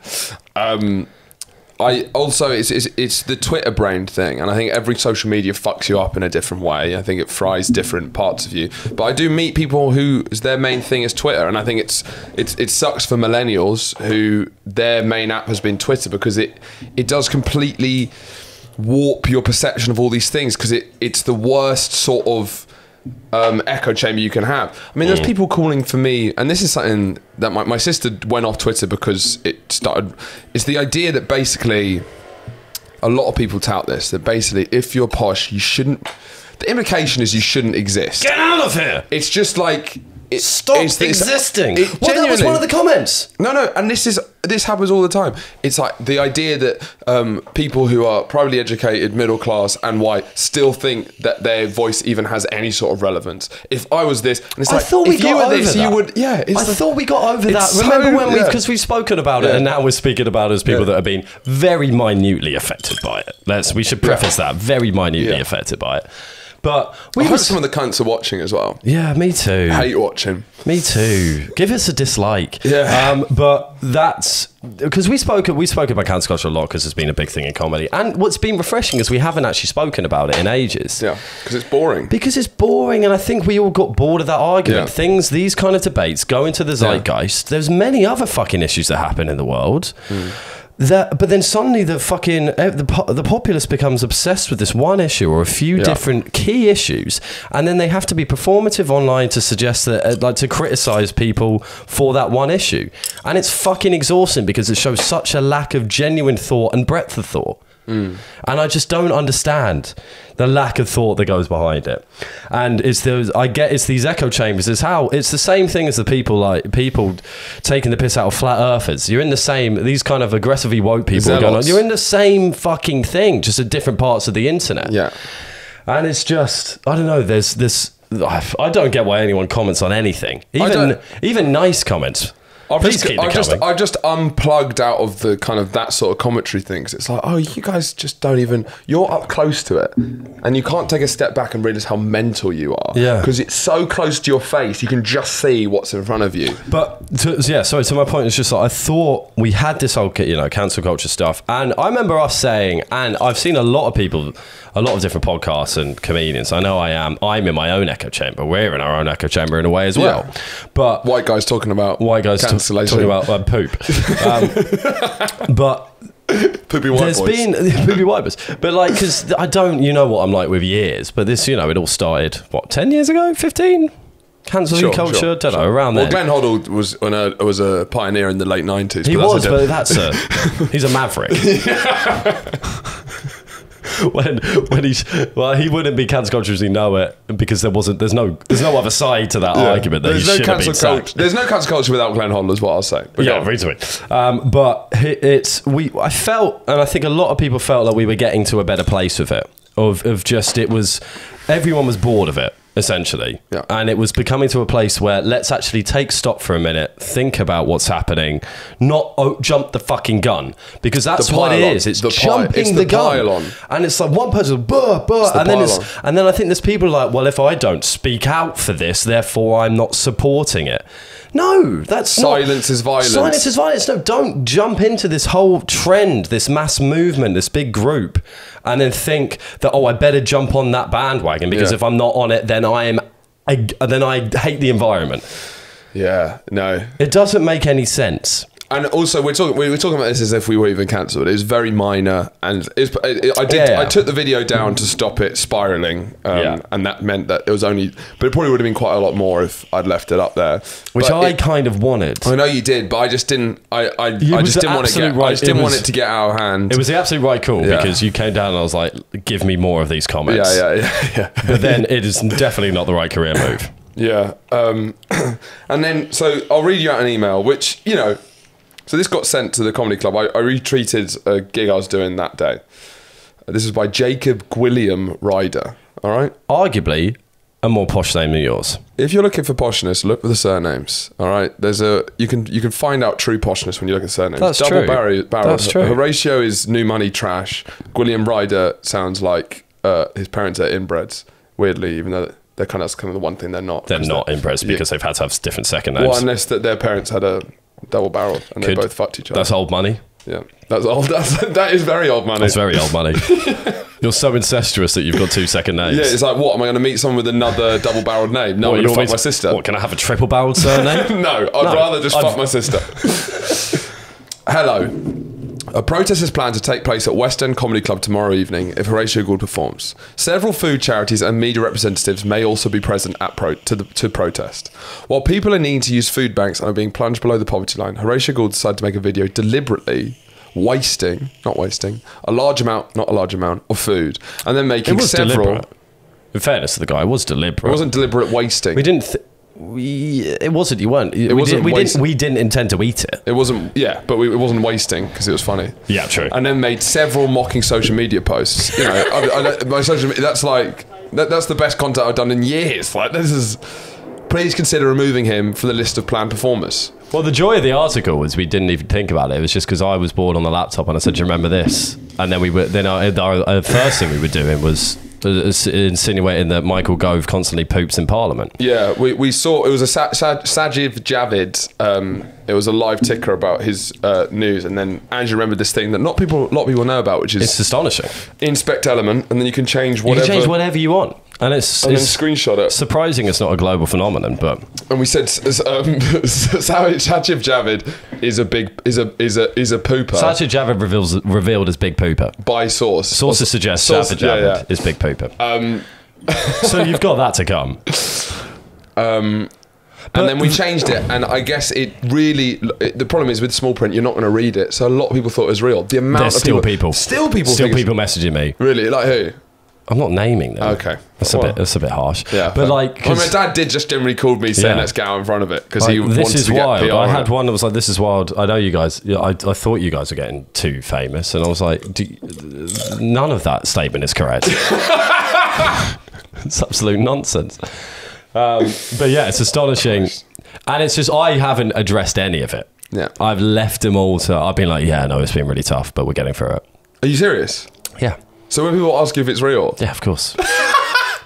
Speaker 1: I also it's the Twitter brain thing, and I think every social media fucks you up in a different way. I think it fries different parts of you. But I do meet people whose their main thing is Twitter, and I think it sucks for millennials who their main app has been Twitter, because it does completely warp your perception of all these things, because it's the worst sort of echo chamber you can have. I mean, there's people calling for me, and this is something that my sister went off Twitter because it's the idea that basically a lot of people tout this, that basically if you're posh, you shouldn't, the implication is you shouldn't exist.
Speaker 2: Get out of here!
Speaker 1: It's just like
Speaker 2: Stop existing. Well, that was one of the comments.
Speaker 1: No, and this happens all the time. It's like the idea that people who are privately educated, middle class, and white still think that their voice even has any sort of relevance. If I was this, and it's like,
Speaker 2: thought we
Speaker 1: if you
Speaker 2: got
Speaker 1: were
Speaker 2: over
Speaker 1: this,
Speaker 2: that.
Speaker 1: you would. Yeah,
Speaker 2: I thought we got over that.
Speaker 1: so-
Speaker 2: Remember when
Speaker 1: yeah.
Speaker 2: because we've spoken about it, and now we're speaking about it as people that have been very minutely affected by it. We should preface that, very minutely affected by it. But
Speaker 1: I hope some of the cunts are watching as well.
Speaker 2: yeah, me too.
Speaker 1: I hate watching.
Speaker 2: Me too. Give us a dislike.
Speaker 1: Yeah.
Speaker 2: But that's because we spoke about cancel culture a lot, because it's been a big thing in comedy. And what's been refreshing is we haven't actually spoken about it in ages.
Speaker 1: Yeah, because it's boring.
Speaker 2: Because it's boring, and I think we all got bored of that argument.
Speaker 1: Yeah.
Speaker 2: These kind of debates go into the zeitgeist. There's many other fucking issues that happen in the world. But then suddenly the populace becomes obsessed with this one issue or a few different key issues, and then they have to be performative online to suggest that, to criticize people for that one issue, and it's fucking exhausting because it shows such a lack of genuine thought and breadth of thought. And I just don't understand the lack of thought that goes behind it. And it's these echo chambers. It's the same thing as the people taking the piss out of flat earthers. You're in the same, these kind of aggressively woke people going on. You're in the same fucking thing, just at different parts of the internet.
Speaker 1: Yeah.
Speaker 2: And it's just, I don't know, there's this, I don't get why anyone comments on anything. Even nice comments.
Speaker 1: I've just unplugged out of the kind of that sort of commentary things. It's like, oh, you guys just don't even, you're up close to it, and you can't take a step back and realize how mental you are.
Speaker 2: Yeah.
Speaker 1: Because it's so close to your face, you can just see what's in front of you.
Speaker 2: But to my point, it's just like, I thought we had this whole cancel culture stuff, and I remember us saying, and I've seen a lot of people, a lot of different podcasts and comedians. I know I'm in my own echo chamber. We're in our own echo chamber in a way as well.
Speaker 1: Yeah.
Speaker 2: But
Speaker 1: White guys talking about
Speaker 2: cancellation. Talking about poop. But
Speaker 1: poopy white
Speaker 2: there's
Speaker 1: boys.
Speaker 2: been poopy wipers, but like, because I don't, you know what I'm like with years, but this, it all started 10 years ago, 15. Cancelling culture, don't know, around there.
Speaker 1: Well, Glenn Hoddle was a pioneer in the late 90s.
Speaker 2: He was, but he's a maverick. He wouldn't be cancel culture as we know it, because there's no other side to that argument that he should have been sacked.
Speaker 1: There's no cancel culture without Glenn Hoddle, is what I'll say. But
Speaker 2: read to it. But I felt, and I think a lot of people felt like we were getting to a better place with it. Everyone was bored of it, essentially.
Speaker 1: Yeah.
Speaker 2: And it was becoming to a place where let's actually take stock for a minute, think about what's happening, not jump the fucking gun, because that's what it is. It's jumping the gun.
Speaker 1: Pile-on.
Speaker 2: And it's like one person, and then I think there's people like, well, if I don't speak out for this, therefore I'm not supporting it. No, that's
Speaker 1: silence is violence.
Speaker 2: Silence is violence. No, don't jump into this whole trend, this mass movement, this big group, and then think that, I better jump on that bandwagon, because if I'm not on it, then I hate the environment.
Speaker 1: Yeah, no,
Speaker 2: it doesn't make any sense.
Speaker 1: And also, we were talking about this as if we were even cancelled. It was very minor, and I took the video down to stop it spiraling, and that meant that it was only. But it probably would have been quite a lot more if I'd left it up there,
Speaker 2: which I kind of wanted.
Speaker 1: I know you did, but I just didn't. I just didn't want it to get out of hand.
Speaker 2: It was the absolute right call, because you came down and I was like, "Give me more of these comments."
Speaker 1: Yeah.
Speaker 2: But then it is definitely not the right career move.
Speaker 1: Yeah. And then, so I'll read you out an email, which, you know, so this got sent to the comedy club. I retweeted a gig I was doing that day. This is by Jacob Gwilliam Ryder. All right.
Speaker 2: Arguably a more posh name than yours.
Speaker 1: If you're looking for poshness, look for the surnames. All right. You can find out true poshness when you look at surnames.
Speaker 2: That's
Speaker 1: Double
Speaker 2: true.
Speaker 1: Barrel.
Speaker 2: That's true.
Speaker 1: Horatio is new money trash. Gwilliam Ryder sounds like his parents are inbreds. Weirdly, even though they're kind of the one thing they're not.
Speaker 2: They're not inbreds because they've had to have different second names.
Speaker 1: Well, unless that their parents had a double barrel and they both fucked each other.
Speaker 2: That's old money.
Speaker 1: Yeah, that's old. That is very old money.
Speaker 2: That's very old money. You're so incestuous that you've got two second names.
Speaker 1: Yeah, it's like, what? Am I going to meet someone with another double-barreled name? No, you fuck my sister.
Speaker 2: What, can I have a triple-barreled surname?
Speaker 1: No, I'd rather just fuck my sister. Hello. A protest is planned to take place at West End Comedy Club tomorrow evening if Horatio Gould performs. Several food charities and media representatives may also be present to protest. While people are needing to use food banks and are being plunged below the poverty line, Horatio Gould decided to make a video deliberately not wasting, a large amount of food, and then making several...
Speaker 2: Deliberate. In fairness to the guy, it was deliberate.
Speaker 1: It wasn't deliberate wasting.
Speaker 2: We didn't... it wasn't. You weren't. We didn't intend to eat it.
Speaker 1: It wasn't. Yeah, but it wasn't wasting because it was funny.
Speaker 2: Yeah, true.
Speaker 1: And then made several mocking social media posts. You know, my social media. That's like that's the best content I've done in years. Like this is. Please consider removing him from the list of planned performers.
Speaker 2: Well, the joy of the article was we didn't even think about it. It was just because I was bored on the laptop and I said, "Do you remember this?" And then our first thing we were doing was insinuating that Michael Gove constantly poops in Parliament.
Speaker 1: Yeah, we saw it was a Sajid Javid. It was a live ticker about his news, and then Andrew remembered this thing that a lot of people know about, which is
Speaker 2: it's astonishing.
Speaker 1: Inspect element, and then you can change whatever.
Speaker 2: You can change whatever you want. And then
Speaker 1: screenshot it.
Speaker 2: Surprising it's not a global phenomenon, but
Speaker 1: and we said Sajid Javid is a pooper.
Speaker 2: Sajid Javid revealed as big pooper
Speaker 1: by source.
Speaker 2: Sources suggest Sajid Javid is big pooper. So you've got that to come.
Speaker 1: And then we changed it, and I guess it really. The problem is with small print, you're not going to read it, so a lot of people thought it was real. The amount
Speaker 2: There's
Speaker 1: of
Speaker 2: people messaging me.
Speaker 1: Really, like who?
Speaker 2: I'm not naming them.
Speaker 1: Okay,
Speaker 2: that's a bit harsh.
Speaker 1: Yeah,
Speaker 2: but like,
Speaker 1: my dad did just generally called me saying let's get out in front of it because he wanted to
Speaker 2: wild.
Speaker 1: Get PR.
Speaker 2: I had one that was like, "This is wild." I know you guys. I thought you guys were getting too famous, and I was like, none of that statement is correct. It's absolute nonsense. But yeah, it's astonishing, and it's just I haven't addressed any of it.
Speaker 1: Yeah,
Speaker 2: I've left them all to. I've been like, yeah, no, it's been really tough, but we're getting through it.
Speaker 1: Are you serious?
Speaker 2: Yeah.
Speaker 1: So when people ask you if it's real,
Speaker 2: yeah, of course.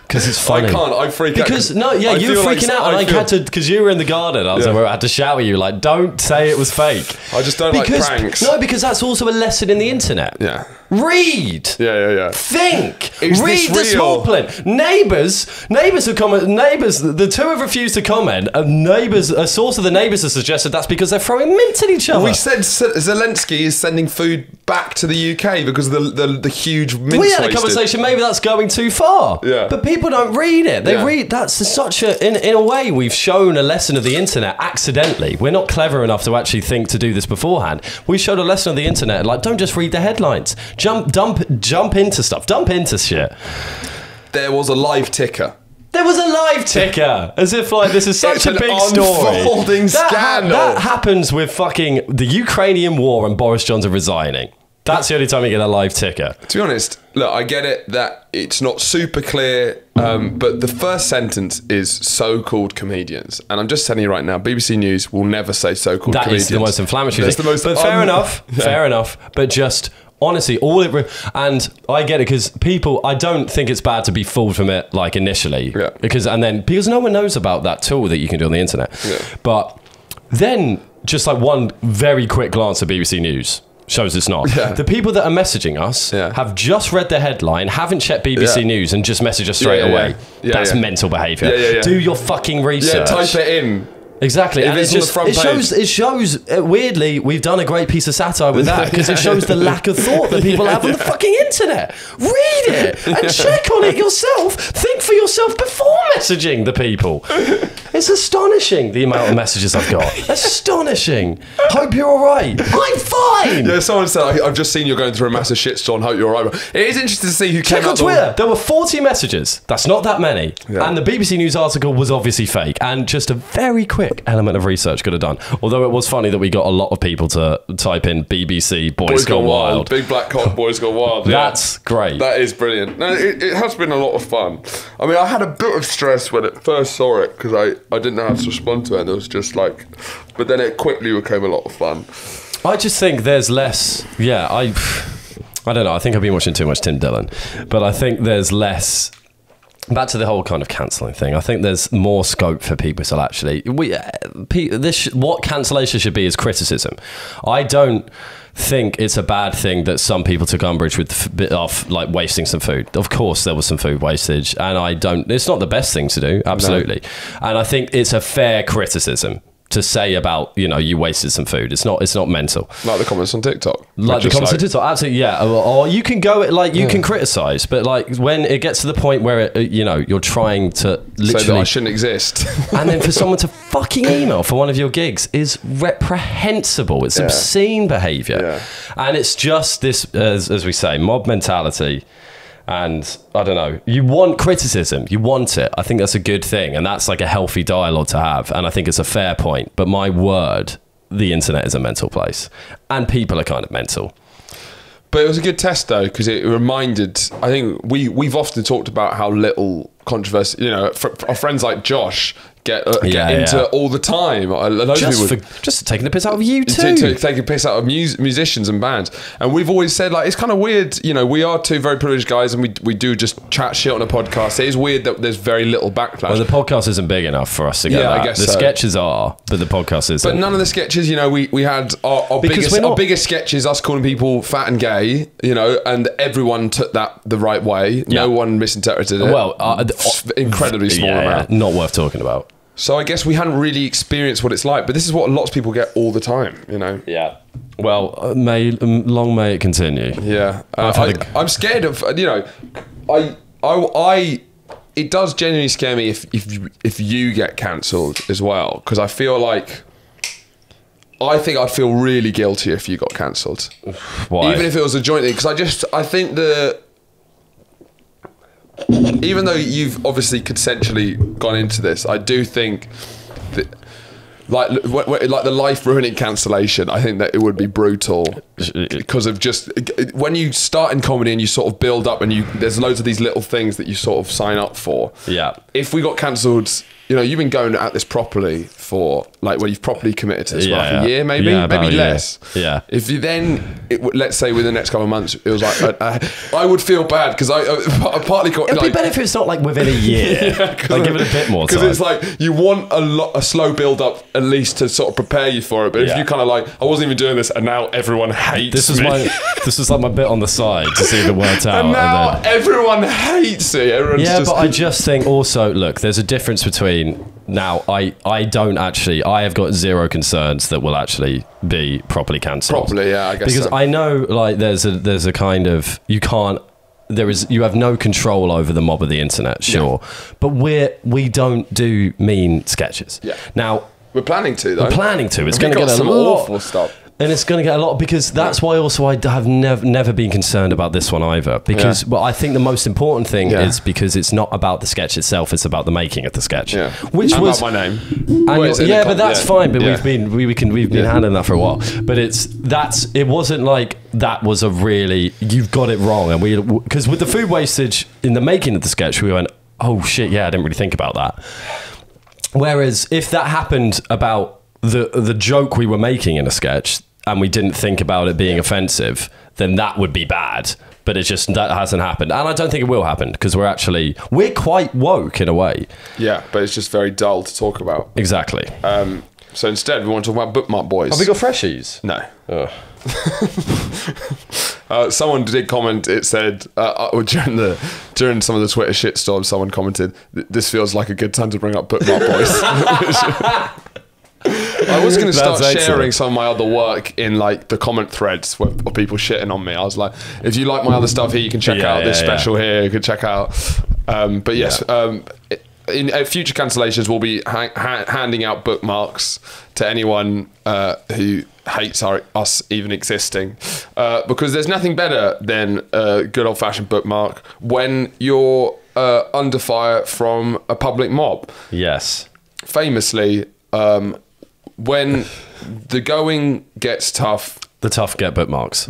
Speaker 2: Because it's funny.
Speaker 1: I freak out.
Speaker 2: Because, no, yeah, you were freaking out, and I had to, because you were in the garden, I had to shout at you, like, don't say it was fake.
Speaker 1: I just don't like pranks.
Speaker 2: No, because that's also a lesson in the internet.
Speaker 1: Yeah.
Speaker 2: Read.
Speaker 1: Yeah.
Speaker 2: Think.
Speaker 1: Is
Speaker 2: Read the small print. Neighbours have comment. Neighbours, the two have refused to comment, and a source of the neighbours has suggested that's because they're throwing mint at each other.
Speaker 1: We said Zelensky is sending food back to the UK because of the huge mince
Speaker 2: we had a
Speaker 1: wasted.
Speaker 2: conversation, maybe that's going too far.
Speaker 1: Yeah.
Speaker 2: But people don't read it. They read, that's such a, in a way, we've shown a lesson of the internet accidentally. We're not clever enough to actually think to do this beforehand. We showed a lesson of the internet, like, don't just read the headlines. Jump into stuff. Dump into shit.
Speaker 1: There was a live ticker.
Speaker 2: There was a live ticker, as if like this is such a big story.
Speaker 1: Unfolding scandal.
Speaker 2: That happens with fucking the Ukrainian war and Boris Johnson resigning. That's the only time you get a live ticker.
Speaker 1: To be honest, look, I get it that it's not super clear, but the first sentence is so-called comedians. And I'm just telling you right now, BBC News will never say so-called comedians.
Speaker 2: That is the most inflammatory
Speaker 1: That's
Speaker 2: thing.
Speaker 1: the most
Speaker 2: but fair enough. But just, honestly, and I get it, because people, I don't think it's bad to be fooled from it, like, initially.
Speaker 1: Yeah.
Speaker 2: Because no one knows about that tool that you can do on the internet.
Speaker 1: Yeah.
Speaker 2: But then, just like one very quick glance at BBC News shows it's not.
Speaker 1: Yeah.
Speaker 2: The people that are messaging us have just read the headline, haven't checked BBC News, and just message us straight away. That's mental behaviour. Do your fucking research.
Speaker 1: Yeah, type it in.
Speaker 2: Exactly.
Speaker 1: If
Speaker 2: And
Speaker 1: it's on the front page.
Speaker 2: it shows weirdly, we've done a great piece of satire with that because it shows the lack of thought that people have on the fucking internet. Read it and check on it yourself. Think for yourself before messaging the people. It's astonishing the amount of messages I've got. Astonishing. Hope you're all right. I'm fine.
Speaker 1: Yeah, someone said, I've just seen you're going through a massive shitstorm. Hope you're all right. It is interesting to see who
Speaker 2: Check
Speaker 1: came
Speaker 2: on
Speaker 1: out
Speaker 2: Twitter. There were 40 messages. That's not that many.
Speaker 1: Yeah.
Speaker 2: And the BBC News article was obviously fake. And just a very quick element of research could have done. Although it was funny that we got a lot of people to type in BBC Boys Gone Wild.
Speaker 1: Big black cock, Boys Gone Wild. Yeah.
Speaker 2: That's great.
Speaker 1: That is brilliant. No, it has been a lot of fun. I mean, I had a bit of stress when it first saw it because I didn't know how to respond to it. And it was just like, but then it quickly became a lot of fun.
Speaker 2: I just think there's less. Yeah, I don't know. I think I've been watching too much Tim Dillon, but I think there's less. Back to the whole kind of cancelling thing. I think there's more scope for people to actually. What cancellation should be is criticism. I don't think it's a bad thing that some people took umbrage with bit of like wasting some food. Of course, there was some food wastage, and I don't. It's not the best thing to do, absolutely. No. And I think it's a fair criticism to say about, you know, you wasted some food. It's not mental.
Speaker 1: Like the comments on TikTok.
Speaker 2: Like the comments on TikTok, absolutely, yeah. Or you can go, like, you can criticise, but like when it gets to the point where, you know, you're trying to literally...
Speaker 1: Say that I shouldn't exist.
Speaker 2: And then for someone to fucking email for one of your gigs is reprehensible. It's obscene behaviour.
Speaker 1: Yeah.
Speaker 2: And it's just this, as we say, mob mentality. And I don't know, you want criticism, you want it. I think that's a good thing, and that's like a healthy dialogue to have, and I think it's a fair point. But my word, the internet is a mental place, and people are kind of mental.
Speaker 1: But it was a good test though, because it reminded, I think we've often talked about how little controversy, you know, our friends like Josh get into all the time.
Speaker 2: Just taking the piss out of you too.
Speaker 1: Taking a piss out of musicians and bands. And we've always said, like, it's kind of weird, you know, we are two very privileged guys and we do just chat shit on a podcast. It is weird that there's very little backlash.
Speaker 2: Well, the podcast isn't big enough for us to get that. I guess the sketches are, but the podcast isn't.
Speaker 1: But none of the sketches, you know, we had our biggest sketches, us calling people fat and gay, you know, and everyone took that the right way. No one misinterpreted it.
Speaker 2: Well,
Speaker 1: incredibly small amount.
Speaker 2: Not worth talking about.
Speaker 1: So I guess we hadn't really experienced what it's like, but this is what lots of people get all the time, you know.
Speaker 2: Yeah. Well, long may it continue.
Speaker 1: Yeah. I'm scared of, you know, it does genuinely scare me if you get cancelled as well, because I feel like, I think I'd feel really guilty if you got cancelled.
Speaker 2: Why?
Speaker 1: Even if it was a joint thing, because I think even though you've obviously consensually gone into this, I do think that, like the life-ruining cancellation, I think that it would be brutal because of just when you start in comedy and you sort of build up and there's loads of these little things that you sort of sign up for.
Speaker 2: Yeah.
Speaker 1: If we got cancelled, you know, you've been going at this properly for like where you've properly committed to this for like a year, maybe less.
Speaker 2: Yeah.
Speaker 1: If you then, let's say within the next couple of months, it was like I would feel bad because I partly got.
Speaker 2: It'd be better if it's not like within a year. Like give it a bit more time.
Speaker 1: Because it's like you want a slow build up at least to sort of prepare you for it. But if you kind of like, I wasn't even doing this, and now everyone hates me.
Speaker 2: This is like my bit on the side to see if it worked out.
Speaker 1: And now everyone hates it.
Speaker 2: But I just think also, look, there's a difference between. Now, I don't actually. I have got zero concerns that will actually be properly cancelled.
Speaker 1: Properly, yeah, I guess.
Speaker 2: Because I know, like, there's a kind of you have no control over the mob of the internet, sure, but we don't do mean sketches.
Speaker 1: Yeah.
Speaker 2: Now
Speaker 1: we're planning to though.
Speaker 2: It's going to get
Speaker 1: some awful stuff.
Speaker 2: And it's going to get a lot, because that's why also I have never been concerned about this one either. Because well, I think the most important thing is because it's not about the sketch itself; it's about the making of the sketch.
Speaker 1: Yeah.
Speaker 2: Which
Speaker 1: and
Speaker 2: was
Speaker 1: about my name.
Speaker 2: But that's fine. But we've been handling that for a while. But it wasn't like that was a really you've got it wrong. And because with the food wastage in the making of the sketch, we went, oh shit, yeah, I didn't really think about that. Whereas if that happened about the joke we were making in a sketch, and we didn't think about it being offensive, then that would be bad. But it's just, that hasn't happened. And I don't think it will happen, because we're quite woke in a way.
Speaker 1: Yeah, but it's just very dull to talk about.
Speaker 2: Exactly.
Speaker 1: So instead, we want to talk about Bookmark Boys.
Speaker 2: Have we got freshies?
Speaker 1: No. Someone did comment. It said during some of the Twitter shitstorm, someone commented, "This feels like a good time to bring up Bookmark Boys." I was going to start
Speaker 2: That's
Speaker 1: sharing
Speaker 2: excellent.
Speaker 1: some of my other work in like the comment threads of people shitting on me. I was like, if you like my other stuff here, you can check out this special here. You can check out. But yes, in future cancellations, we'll be handing out bookmarks to anyone who hates us even existing, because there's nothing better than a good old-fashioned bookmark when you're under fire from a public mob.
Speaker 2: Yes.
Speaker 1: Famously, when the going gets tough,
Speaker 2: The tough get bookmarks.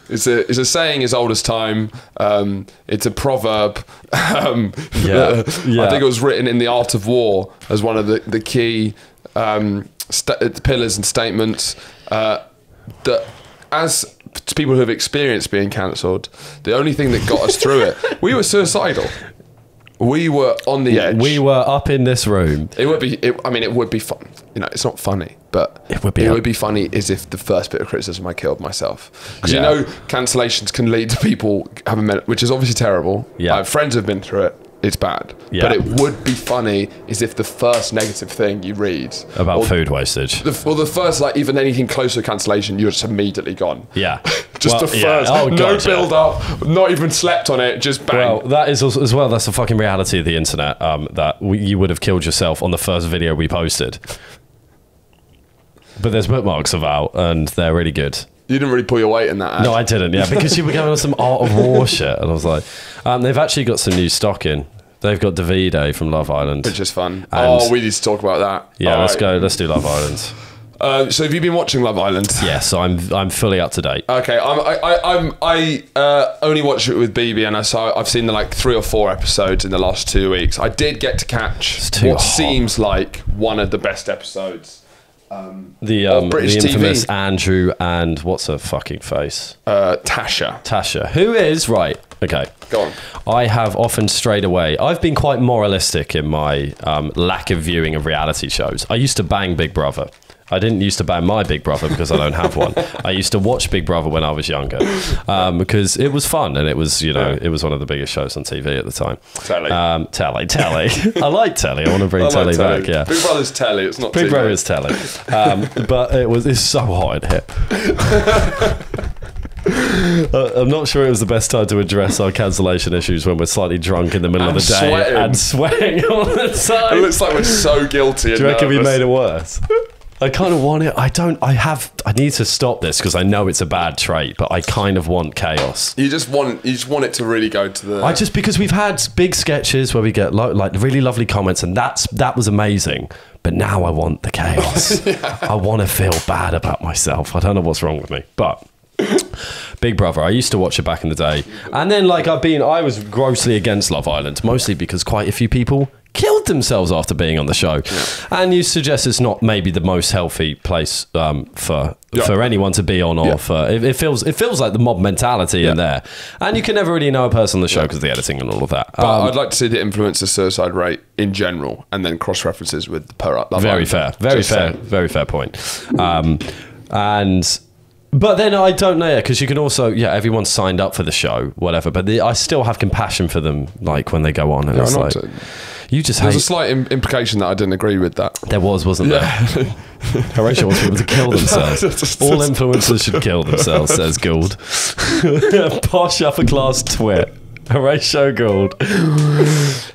Speaker 1: it's a saying as old as time. It's a proverb. I think it was written in The Art of War as one of the key pillars and statements, that as people who have experienced being cancelled, the only thing that got us through it, we were suicidal. We were on the edge.
Speaker 2: We were up in this room.
Speaker 1: It would be fun. You know, it's not funny, but
Speaker 2: It would be
Speaker 1: funny as if the first bit of criticism I killed myself. Because
Speaker 2: Yeah.
Speaker 1: you know, cancellations can lead to people having, which is obviously terrible.
Speaker 2: Yeah.
Speaker 1: I have friends who've been through it. It's bad.
Speaker 2: Yeah.
Speaker 1: But it would be funny is if the first negative thing you read
Speaker 2: About food wastage.
Speaker 1: the first, like, even anything close to a cancellation, you're just immediately gone.
Speaker 2: Yeah.
Speaker 1: Just
Speaker 2: Well,
Speaker 1: the
Speaker 2: yeah.
Speaker 1: first.
Speaker 2: Oh,
Speaker 1: no
Speaker 2: God, yeah.
Speaker 1: build up, not even slept on it, just bang.
Speaker 2: Well, that is also, as well, that's the fucking reality of the internet, that you would have killed yourself on the first video we posted. But there's bookmarks about, and they're really good.
Speaker 1: You didn't really pull your weight in that ad.
Speaker 2: No, I didn't, yeah, because you were going on some Art of War shit, and I was like, they've actually got some new stock in. They've got Davide from Love Island.
Speaker 1: Which is fun.
Speaker 2: And-
Speaker 1: We need to talk about that.
Speaker 2: Yeah,
Speaker 1: All
Speaker 2: let's
Speaker 1: right.
Speaker 2: go. Let's do Love Island.
Speaker 1: So have you been watching Love Island?
Speaker 2: Yes, I'm fully up to date.
Speaker 1: Okay, I only watched it with BB, and I've seen the like 3 or 4 episodes in the last 2 weeks. I did get to catch
Speaker 2: too
Speaker 1: what
Speaker 2: hot.
Speaker 1: seems like one of the best episodes.
Speaker 2: The
Speaker 1: British
Speaker 2: infamous
Speaker 1: TV.
Speaker 2: Andrew and what's her fucking face?
Speaker 1: Tasha.
Speaker 2: Tasha, who is right. Okay.
Speaker 1: Go on.
Speaker 2: I have often strayed away. I've been quite moralistic in my lack of viewing of reality shows. I used to bang Big Brother. I didn't used to bang my Big Brother because I don't have one. I used to watch Big Brother when I was younger because it was fun and it was, it was one of the biggest shows on TV at the time.
Speaker 1: Telly.
Speaker 2: Telly. I like telly. I want to bring telly back. Yeah.
Speaker 1: Big Brother's telly. It's not
Speaker 2: Big
Speaker 1: TV.
Speaker 2: Brother is telly. But it's so hot in here. I'm not sure it was the best time to address our cancellation issues when we're slightly drunk in the middle of the day
Speaker 1: sweating.
Speaker 2: and sweating all the
Speaker 1: It
Speaker 2: time.
Speaker 1: looks like we're so guilty.
Speaker 2: Do you reckon we made it worse? I kind of want it. I need to stop this because I know it's a bad trait, but I kind of want chaos.
Speaker 1: You just want it to really go to the.
Speaker 2: Because we've had big sketches where we get like really lovely comments, and that was amazing. But now I want the chaos. I want to feel bad about myself. I don't know what's wrong with me, but. Big Brother, I used to watch it back in the day, and then I was grossly against Love Island, mostly because quite a few people killed themselves after being on the show, and you suggest it's not maybe the most healthy place for anyone to be on, or for it feels like the mob mentality in there, and you can never really know a person on the show because of the editing and all of that.
Speaker 1: But I'd like to see the influencer suicide rate in general, and then cross references with the Love
Speaker 2: very
Speaker 1: Island.
Speaker 2: fair, very fair point. But then I don't know, because you can also, everyone's signed up for the show, whatever. But I still have compassion for them, like when they go on, and it's like you just
Speaker 1: There's
Speaker 2: hate.
Speaker 1: a slight implication that I didn't agree with that.
Speaker 2: There wasn't there? Horatio wants people to kill themselves. All influencers should kill themselves, says Gould. Posh upper class twit. Horatio Gould.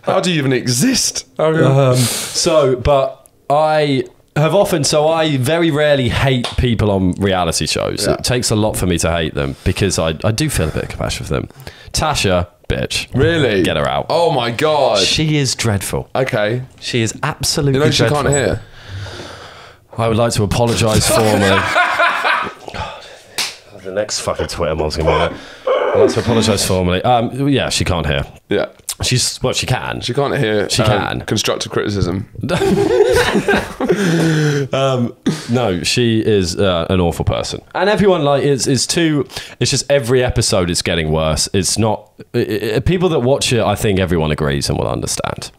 Speaker 1: How do you even exist?
Speaker 2: But I have often, I very rarely hate people on reality shows.
Speaker 1: Yeah.
Speaker 2: It takes a lot for me to hate them because I do feel a bit of compassion for them. Tasha, bitch.
Speaker 1: Really?
Speaker 2: Get her out.
Speaker 1: Oh my god.
Speaker 2: She is dreadful.
Speaker 1: Okay.
Speaker 2: She is absolutely
Speaker 1: You know she
Speaker 2: dreadful.
Speaker 1: can't hear.
Speaker 2: I would like to apologise formally. God, the next fucking Twitter mob's going to be I'd like to apologise formally. Yeah, she can't hear.
Speaker 1: Yeah.
Speaker 2: She can.
Speaker 1: She can't hear.
Speaker 2: She can.
Speaker 1: Constructive criticism.
Speaker 2: No, she is an awful person, and everyone it's just every episode it's getting worse. It's not people that watch it. I think everyone agrees and will understand.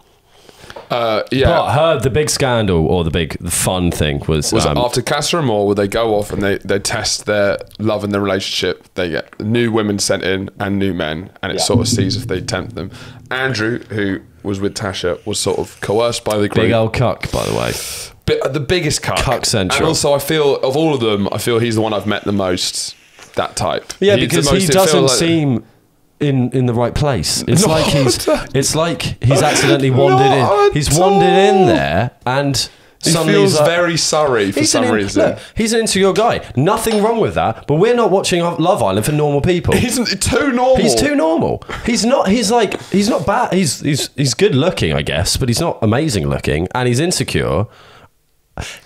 Speaker 2: But the big scandal or the fun thing was
Speaker 1: it after Casa Amor, where they go off and they test their love and their relationship. They get new women sent in and new men, and it sort of sees if they tempt them. Andrew, who was with Tasha was sort of coerced by the group.
Speaker 2: Big old cuck, by the way.
Speaker 1: The biggest cuck.
Speaker 2: Cuck central.
Speaker 1: And also, I feel, of all of them, I feel he's the one I've met the most, that type.
Speaker 2: Yeah,
Speaker 1: He's
Speaker 2: because
Speaker 1: the most,
Speaker 2: he
Speaker 1: it feels
Speaker 2: doesn't
Speaker 1: like-
Speaker 2: seem in the right place. It's
Speaker 1: Not
Speaker 2: it's like he's accidentally wandered
Speaker 1: Not
Speaker 2: in. He's
Speaker 1: at
Speaker 2: wandered in
Speaker 1: all.
Speaker 2: there and
Speaker 1: He
Speaker 2: suddenly
Speaker 1: feels
Speaker 2: he's like,
Speaker 1: very sorry for some reason.
Speaker 2: Look, he's an insecure guy. Nothing wrong with that, but we're not watching Love Island for normal people.
Speaker 1: He's too normal.
Speaker 2: He's too normal. He's not bad. He's good looking, I guess, but he's not amazing looking, and he's insecure.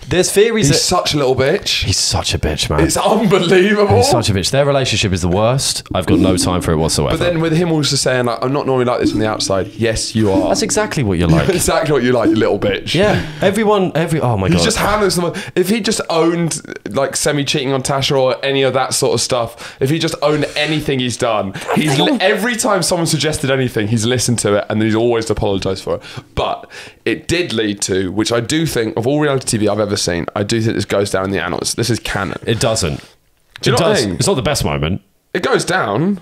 Speaker 2: There's theories
Speaker 1: He's
Speaker 2: that
Speaker 1: such a little bitch.
Speaker 2: he's such a bitch, man.
Speaker 1: It's unbelievable.
Speaker 2: He's such a bitch. Their relationship is the worst. I've got no time for it whatsoever.
Speaker 1: But then with him also saying, like, I'm not normally like this from the outside. Yes, you are.
Speaker 2: That's exactly what you're like.
Speaker 1: exactly what you like, you little bitch.
Speaker 2: Yeah, oh my god.
Speaker 1: He's just handling someone. If he just owned like semi-cheating on Tasha or any of that sort of stuff, if he just owned anything he's done, every time someone suggested anything, he's listened to it and he's always apologised for it. But it did lead to, which I do think, of all reality TV I've ever seen, I do think this goes down in the annals. This is canon.
Speaker 2: It doesn't.
Speaker 1: Do you
Speaker 2: It
Speaker 1: know what I
Speaker 2: does.
Speaker 1: mean?
Speaker 2: It's not the best moment.
Speaker 1: It goes down.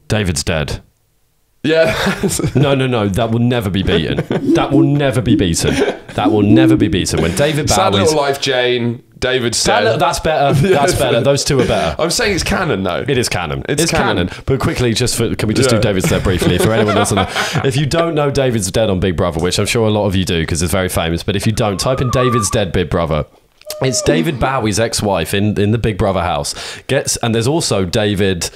Speaker 2: David's dead.
Speaker 1: Yeah.
Speaker 2: No. That will never be beaten. That will never be beaten. That will never be beaten. When David
Speaker 1: Sad
Speaker 2: Bowie's...
Speaker 1: Little Life, Jane. David's dead.
Speaker 2: That's better. That's better. Those two are better.
Speaker 1: I'm saying it's canon, though.
Speaker 2: It is canon.
Speaker 1: It's
Speaker 2: canon. But quickly, can we just do David's Dead briefly? For anyone else, if you don't know David's Dead on Big Brother, which I'm sure a lot of you do because it's very famous, but if you don't, type in David's Dead Big Brother. It's David Bowie's ex-wife in the Big Brother house. And there's also David.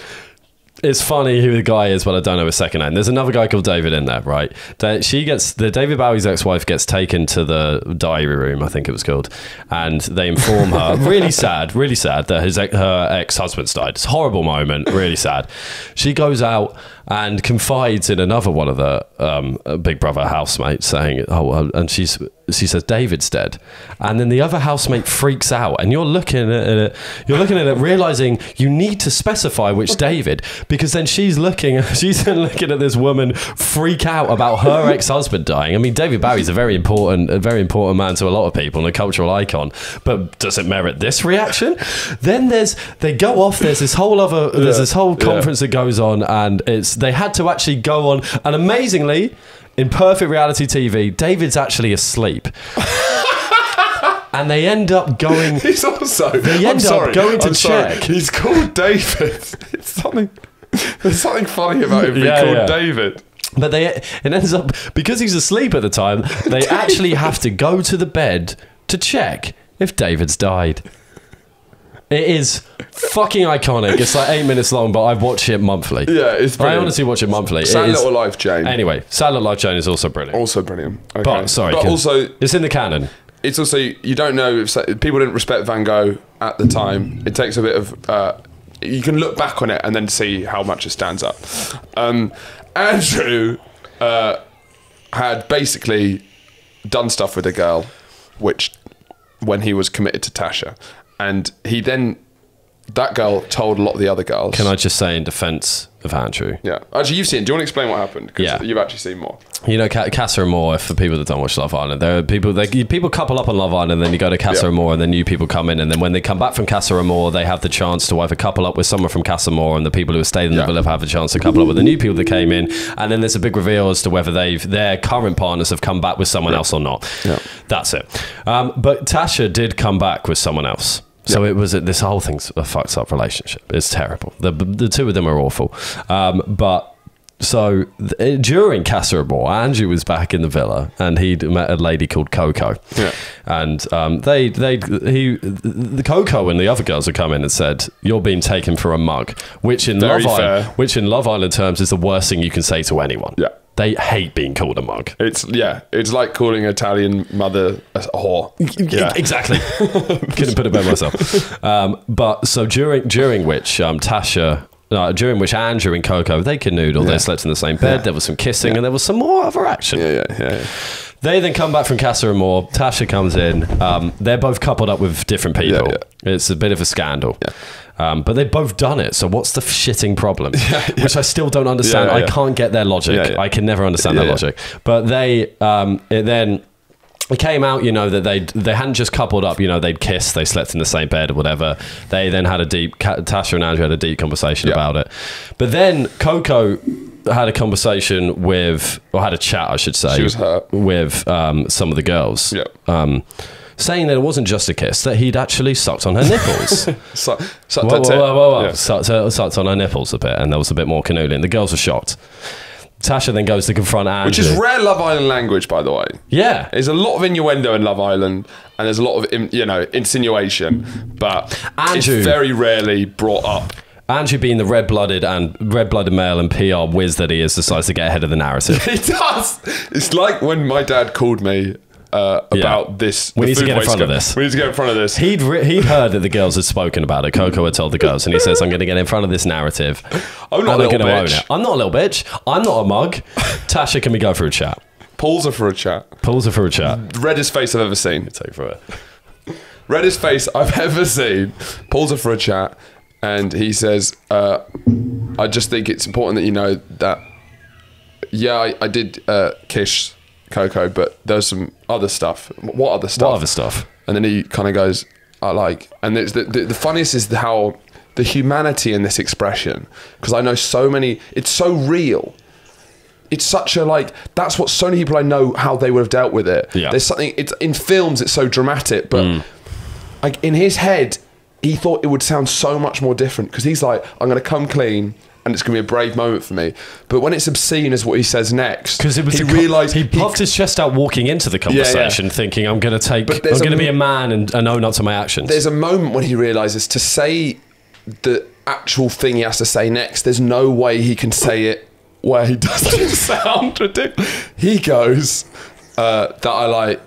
Speaker 2: It's funny who the guy is, but I don't know his second name. There's another guy called David in there, right? David Bowie's ex-wife gets taken to the diary room, I think it was called, and they inform her, really sad, that her ex-husband's died. It's a horrible moment, really sad. She goes out and confides in another one of the Big Brother housemates, saying, and she says David's dead, and then the other housemate freaks out, and you're looking at it, realizing you need to specify which David, because then she's then looking at this woman freak out about her ex-husband dying. I mean, David Bowie's a very important man to a lot of people and a cultural icon, but does it merit this reaction? Then they go off. There's this whole conference that goes on, and they had to actually go on, and amazingly, in perfect reality TV, David's actually asleep. And they end up going...
Speaker 1: He's also...
Speaker 2: check.
Speaker 1: He's called David. There's something funny about him being called David.
Speaker 2: But it ends up... Because he's asleep at the time, they actually have to go to the bed to check if David's died. It is fucking iconic. It's like 8 minutes long, but I watch it monthly.
Speaker 1: Yeah, it's brilliant.
Speaker 2: I honestly watch it monthly.
Speaker 1: Sad Little Life, Jane.
Speaker 2: Anyway, Sad Little Life, Jane is also brilliant.
Speaker 1: Also brilliant. Okay.
Speaker 2: But
Speaker 1: also...
Speaker 2: It's in the canon.
Speaker 1: It's also... You don't know if people didn't respect Van Gogh at the time. It takes a bit of... you can look back on it and then see how much it stands up. Andrew had basically done stuff with a girl, which when he was committed to Tasha, and that girl told a lot of the other girls.
Speaker 2: Can I just say in defence of Andrew?
Speaker 1: Yeah. Actually, you've seen. Do you want to explain what happened? Because you've actually seen more.
Speaker 2: You know, Casa Amor, for people that don't watch Love Island, there are people couple up on Love Island, and then you go to Casa Amor, and then new people come in, and then when they come back from Casa Amor, they have the chance to either couple up with someone from Casa Amor, and the people who have stayed in the villa have a chance to couple up with the new people that came in, and then there's a big reveal as to whether their current partners have come back with someone else or not. Yeah. That's it. But Tasha did come back with someone else. So it was this whole thing's a fucked up relationship. It's terrible. The two of them are awful. So during Casa Amor, Andrew was back in the villa, and he'd met a lady called Coco. Yeah. And the Coco and the other girls had come in and said, "You're being taken for a mug," which in Love Island terms is the worst thing you can say to anyone. Yeah. They hate being called a mug.
Speaker 1: It's like calling an Italian mother a whore.
Speaker 2: Yeah. Exactly. Couldn't put it better myself. But so during which during which Andrew and Coco, they canoodled, they slept in the same bed, there was some kissing, and there was some more other action.
Speaker 1: Yeah.
Speaker 2: They then come back from Casa Amor, Tasha comes in, they're both coupled up with different people. Yeah. It's a bit of a scandal. Yeah. But they've both done it, so what's the shitting problem? Which I still don't understand. I can't get their logic. I can never understand their logic. But it came out, that they hadn't just coupled up, they'd kissed, they slept in the same bed or whatever. They then had Tasha and Andrew had a deep conversation about it. But then Coco had a conversation with, or had a chat, I should say.
Speaker 1: She was hurt.
Speaker 2: With some of the girls.
Speaker 1: Yep.
Speaker 2: Saying that it wasn't just a kiss, that he'd actually sucked on her nipples.
Speaker 1: Sucked
Speaker 2: Whoa. Sucked on her nipples a bit, and there was a bit more canoodling. The girls were shocked. Tasha then goes to confront Andrew.
Speaker 1: Which is rare Love Island language, by the way.
Speaker 2: Yeah.
Speaker 1: There's a lot of innuendo in Love Island, and there's a lot of, insinuation, but
Speaker 2: Andrew,
Speaker 1: it's very rarely brought up.
Speaker 2: Andrew, being the red-blooded male and PR whiz that he is, decides to get ahead of the narrative.
Speaker 1: He does. It's like when my dad called me about this.
Speaker 2: We need to get in front of this.
Speaker 1: We need to get in front of this.
Speaker 2: He'd heard that the girls had spoken about it. Coco had told the girls, and he says, I'm going to get in front of this narrative.
Speaker 1: I'm not a little bitch.
Speaker 2: I'm not a little bitch. I'm not a mug. Tasha, can we go for a chat?
Speaker 1: Pulls her for a chat. Reddest face I've ever seen.
Speaker 2: Take for it.
Speaker 1: Reddest face I've ever seen. Pulls her for a chat, and he says, I just think it's important that you know that, I did kiss Coco, but there's some other stuff. What other stuff? And then he kind of goes, and it's the funniest is how the humanity in this expression, because I know so many, it's so real. It's such a, that's what so many people I know, how they would have dealt with it.
Speaker 2: Yeah.
Speaker 1: There's something, it's in films, it's so dramatic, but in his head, he thought it would sound so much more different, because he's like, I'm going to come clean, and it's going to be a brave moment for me. But when it's obscene as what he says next,
Speaker 2: because he realised he puffed his chest out walking into the conversation, thinking, I'm going to be a man and own up to my actions.
Speaker 1: There's a moment when he realises to say the actual thing he has to say next, there's no way he can say it where he doesn't sound ridiculous. He goes, that I like,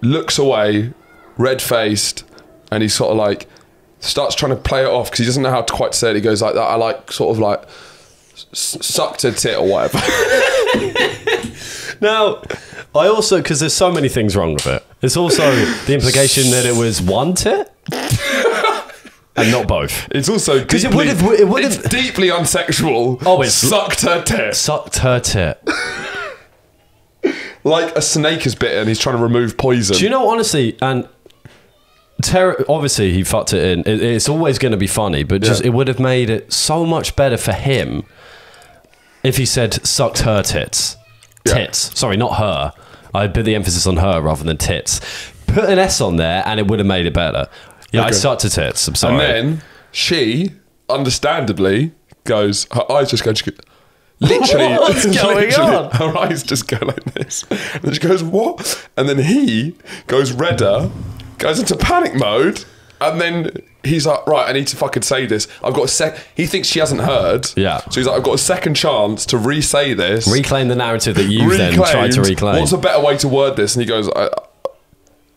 Speaker 1: looks away, red-faced, and he's sort of starts trying to play it off because he doesn't know how to quite say it. He goes like that. I sucked a tit or whatever.
Speaker 2: Now, I also, because there's so many things wrong with it. There's also the implication that it was one tit and not both.
Speaker 1: It's also
Speaker 2: because
Speaker 1: it's deeply unsexual.
Speaker 2: Oh, it's
Speaker 1: sucked her tit.
Speaker 2: Sucked her tit.
Speaker 1: Like a snake is bitten and he's trying to remove poison.
Speaker 2: Do you know, honestly, and obviously he fucked it in. It's always going to be funny, but just it would have made it so much better for him if he said sucked her tits. Tits. Sorry, not her. I put the emphasis on her rather than tits. Put an S on there and it would have made it better. Yeah, okay. I sucked her tits. I'm sorry.
Speaker 1: And then she, understandably, goes, her eyes just go, literally,
Speaker 2: what's going on?
Speaker 1: Her eyes just go like this. And then she goes, what? And then he goes redder, goes into panic mode, and then he's like, right, I need to fucking say this. I've got he thinks she hasn't heard.
Speaker 2: Yeah.
Speaker 1: So he's like, I've got a second chance to re-say this.
Speaker 2: Reclaim the narrative that you then tried to reclaim.
Speaker 1: What's a better way to word this? And he goes,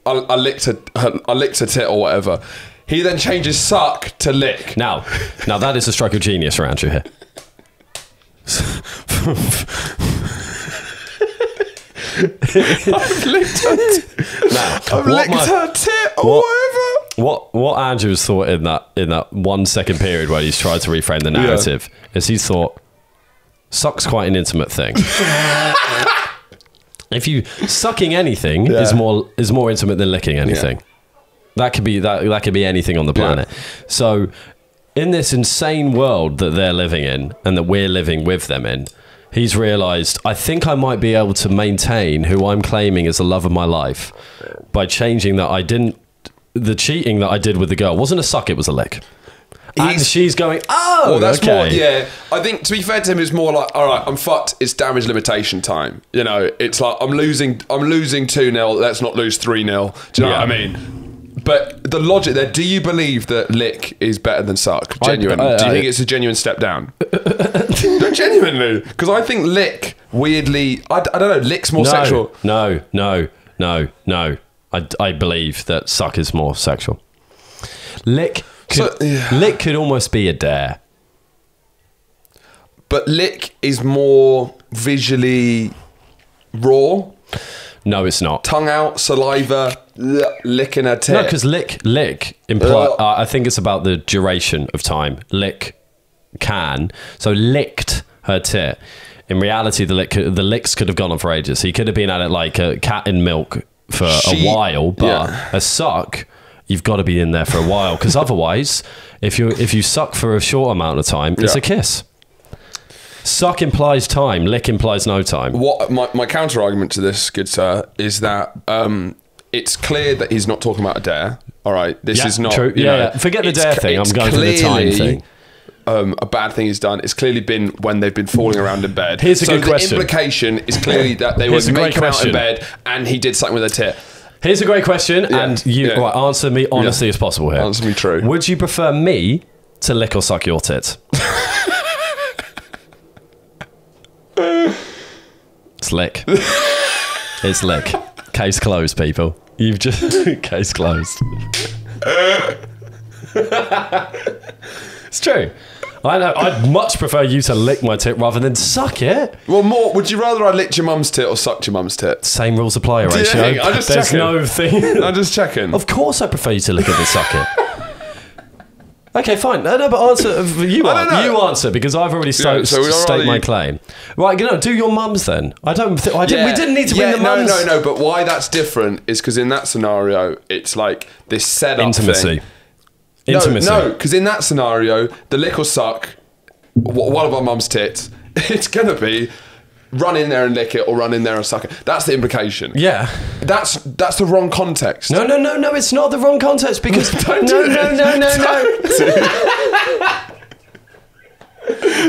Speaker 1: I licked her tit or whatever. He then changes suck to lick.
Speaker 2: Now that is a stroke of genius around you here.
Speaker 1: I've licked her tit or whatever.
Speaker 2: What Andrew's thought in that 1 second period where he's tried to reframe the narrative is he thought suck's quite an intimate thing. If you sucking anything is more intimate than licking anything. Yeah. That could be anything on the planet. Yeah. So in this insane world that they're living in and that we're living with them in, he's realised, I think I might be able to maintain who I'm claiming as the love of my life by changing that the cheating that I did with the girl wasn't a suck, it was a lick. And she's going,
Speaker 1: well, that's more, I think, to be fair to him, it's more like, all right, I'm fucked, it's damage limitation time. You know, it's like, I'm losing 2-0, let's not lose 3-0. Do you know what I mean? But the logic there, do you believe that lick is better than suck? Genuine. Do you think it's a genuine step down? No, genuinely. Because I think lick, weirdly, I don't know, lick's more sexual.
Speaker 2: No. I believe that suck is more sexual. Lick could almost be a dare.
Speaker 1: But lick is more visually raw.
Speaker 2: No, it's not.
Speaker 1: Tongue out, saliva, licking a tit.
Speaker 2: No, because lick implies. I think it's about the duration of time. Lick so licked her tit. In reality, the licks could have gone on for ages. He could have been at it like a cat in milk for a while, but a suck, you've got to be in there for a while, because otherwise, if you suck for a short amount of time, it's a kiss. Suck implies time. Lick implies no time.
Speaker 1: What my counter argument to this, good sir, is that it's clear that he's not talking about a dare. All right, this is not
Speaker 2: true.
Speaker 1: you know,
Speaker 2: Yeah. Forget the dare thing. I'm
Speaker 1: it's
Speaker 2: going for the time
Speaker 1: clearly,
Speaker 2: thing.
Speaker 1: A bad thing he's done. It's clearly been when they've been falling around in bed.
Speaker 2: Here's a good question.
Speaker 1: The implication is clearly that they were
Speaker 2: Here's a great
Speaker 1: making out
Speaker 2: question.
Speaker 1: in bed and he did something with a tit.
Speaker 2: Here's a great question, and you right, answer me honestly as possible here.
Speaker 1: Answer me true.
Speaker 2: Would you prefer me to lick or suck your tits? It's lick. It's lick. Case closed, people. You've just case closed. It's true. I know. I'd much prefer you to lick my tit rather than suck it.
Speaker 1: Well, more. Would you rather I licked your mum's tit or sucked your mum's tit?
Speaker 2: Same rules apply, Horatio.
Speaker 1: Yeah, I'm just
Speaker 2: There's
Speaker 1: checking.
Speaker 2: no thing.
Speaker 1: I'm just checking.
Speaker 2: Of course, I prefer you to lick it than suck it. Okay, fine. No, but answer. You answer because I've already state my claim. Right, do your mums then. We didn't need to bring the mums.
Speaker 1: No. But why that's different is because in that scenario, it's like this setup
Speaker 2: Intimacy.
Speaker 1: thing.
Speaker 2: Intimacy.
Speaker 1: No, because in that scenario, the lick or suck, one of our mum's tits, it's gonna be run in there and lick it or run in there and suck it. That's the implication.
Speaker 2: Yeah.
Speaker 1: That's the wrong context.
Speaker 2: No, it's not the wrong context because
Speaker 1: Don't do this.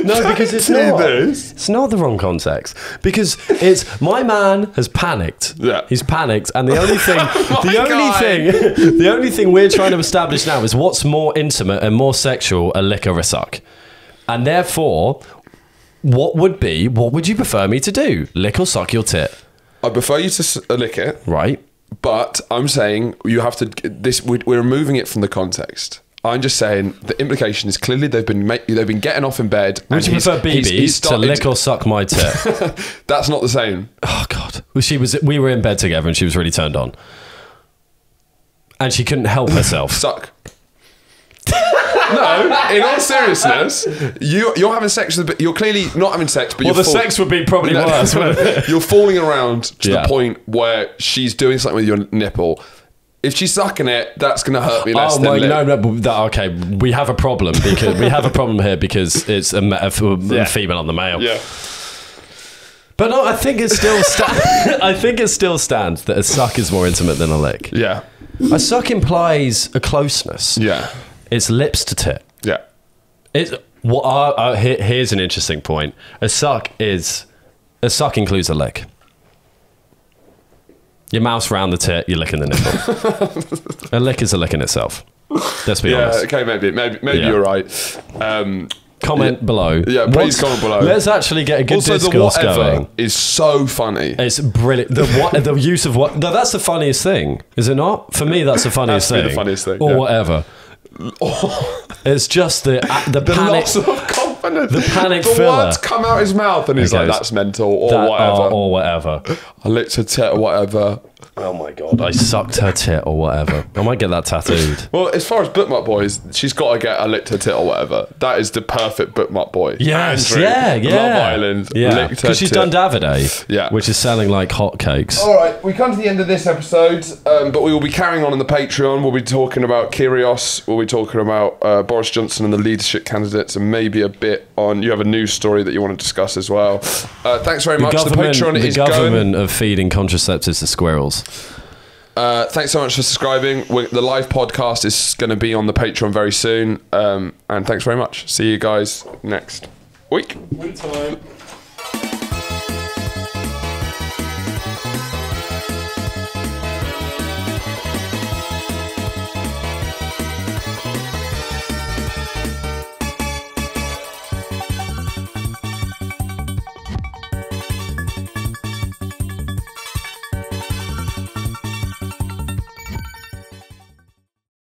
Speaker 2: No, because it's
Speaker 1: do
Speaker 2: not.
Speaker 1: this.
Speaker 2: It's not the wrong context because it's my man has panicked.
Speaker 1: Yeah.
Speaker 2: He's panicked, and the only thing,
Speaker 1: God.
Speaker 2: the only thing we're trying to establish now is what's more intimate and more sexual, a lick or a suck, and therefore, what would you prefer me to do? Lick or suck your tit?
Speaker 1: I prefer you to lick it,
Speaker 2: Right.
Speaker 1: but I'm saying you have to. We're removing it from the context. I'm just saying the implication is clearly they've been getting off in bed.
Speaker 2: Would you prefer BB to lick or suck my tit?
Speaker 1: That's not the same.
Speaker 2: Oh God! We were in bed together, and she was really turned on, and she couldn't help herself.
Speaker 1: Suck. No, in all seriousness, you're having sex with, you're clearly not having sex, but
Speaker 2: the sex would be probably worse. Wouldn't it?
Speaker 1: You're falling around to
Speaker 2: Yeah.
Speaker 1: the point where she's doing something with your nipple. If she's sucking it, that's going to hurt me less than lick.
Speaker 2: Okay, we have a problem because it's a female on the male.
Speaker 1: Yeah.
Speaker 2: But no, I think it still I think it still stands that a suck is more intimate than a lick.
Speaker 1: Yeah.
Speaker 2: A suck implies a closeness.
Speaker 1: Yeah.
Speaker 2: It's lips to tit.
Speaker 1: Yeah.
Speaker 2: Here's an interesting point. A suck includes a lick. Your mouth's round the tit, you're licking the nipple. A lick is a lick in itself. Let's be honest.
Speaker 1: Okay, maybe you're right.
Speaker 2: Comment below.
Speaker 1: Yeah, please comment below.
Speaker 2: Let's actually get a good
Speaker 1: Also,
Speaker 2: discourse
Speaker 1: the whatever
Speaker 2: going.
Speaker 1: is so funny.
Speaker 2: It's brilliant. The use of what? No, that's the funniest thing, is it not? For me, that's the funniest
Speaker 1: Has to be
Speaker 2: thing.
Speaker 1: the funniest thing,
Speaker 2: Or
Speaker 1: yeah.
Speaker 2: whatever. It's just the panic.
Speaker 1: Loss of confidence.
Speaker 2: The panic
Speaker 1: the
Speaker 2: filler.
Speaker 1: words come out his mouth and he's
Speaker 2: He
Speaker 1: like,
Speaker 2: goes,
Speaker 1: that's mental or whatever. I licked her tit or whatever.
Speaker 2: Oh my God, I sucked her tit or whatever. I might get that tattooed.
Speaker 1: Well, as far as bookmark boys, she's got to get a licked her tit or whatever. That is the perfect bookmark boy.
Speaker 2: Yes,
Speaker 1: Andrew,
Speaker 2: yeah.
Speaker 1: Love Island,
Speaker 2: Yeah,
Speaker 1: licked her
Speaker 2: because she's
Speaker 1: tit.
Speaker 2: done Davide,
Speaker 1: Yeah.
Speaker 2: which is selling like hotcakes.
Speaker 1: All right, we come to the end of this episode, but we will be carrying on in the Patreon. We'll be talking about Kyrgios. We'll be talking about Boris Johnson and the leadership candidates, and maybe a bit on. You have a news story that you want to discuss as well. Thanks very much. The Patreon is going.
Speaker 2: The government of feeding contraceptives to squirrels.
Speaker 1: Thanks so much for subscribing. The live podcast is going to be on the Patreon very soon, and thanks very much. See you guys next week.
Speaker 2: One time.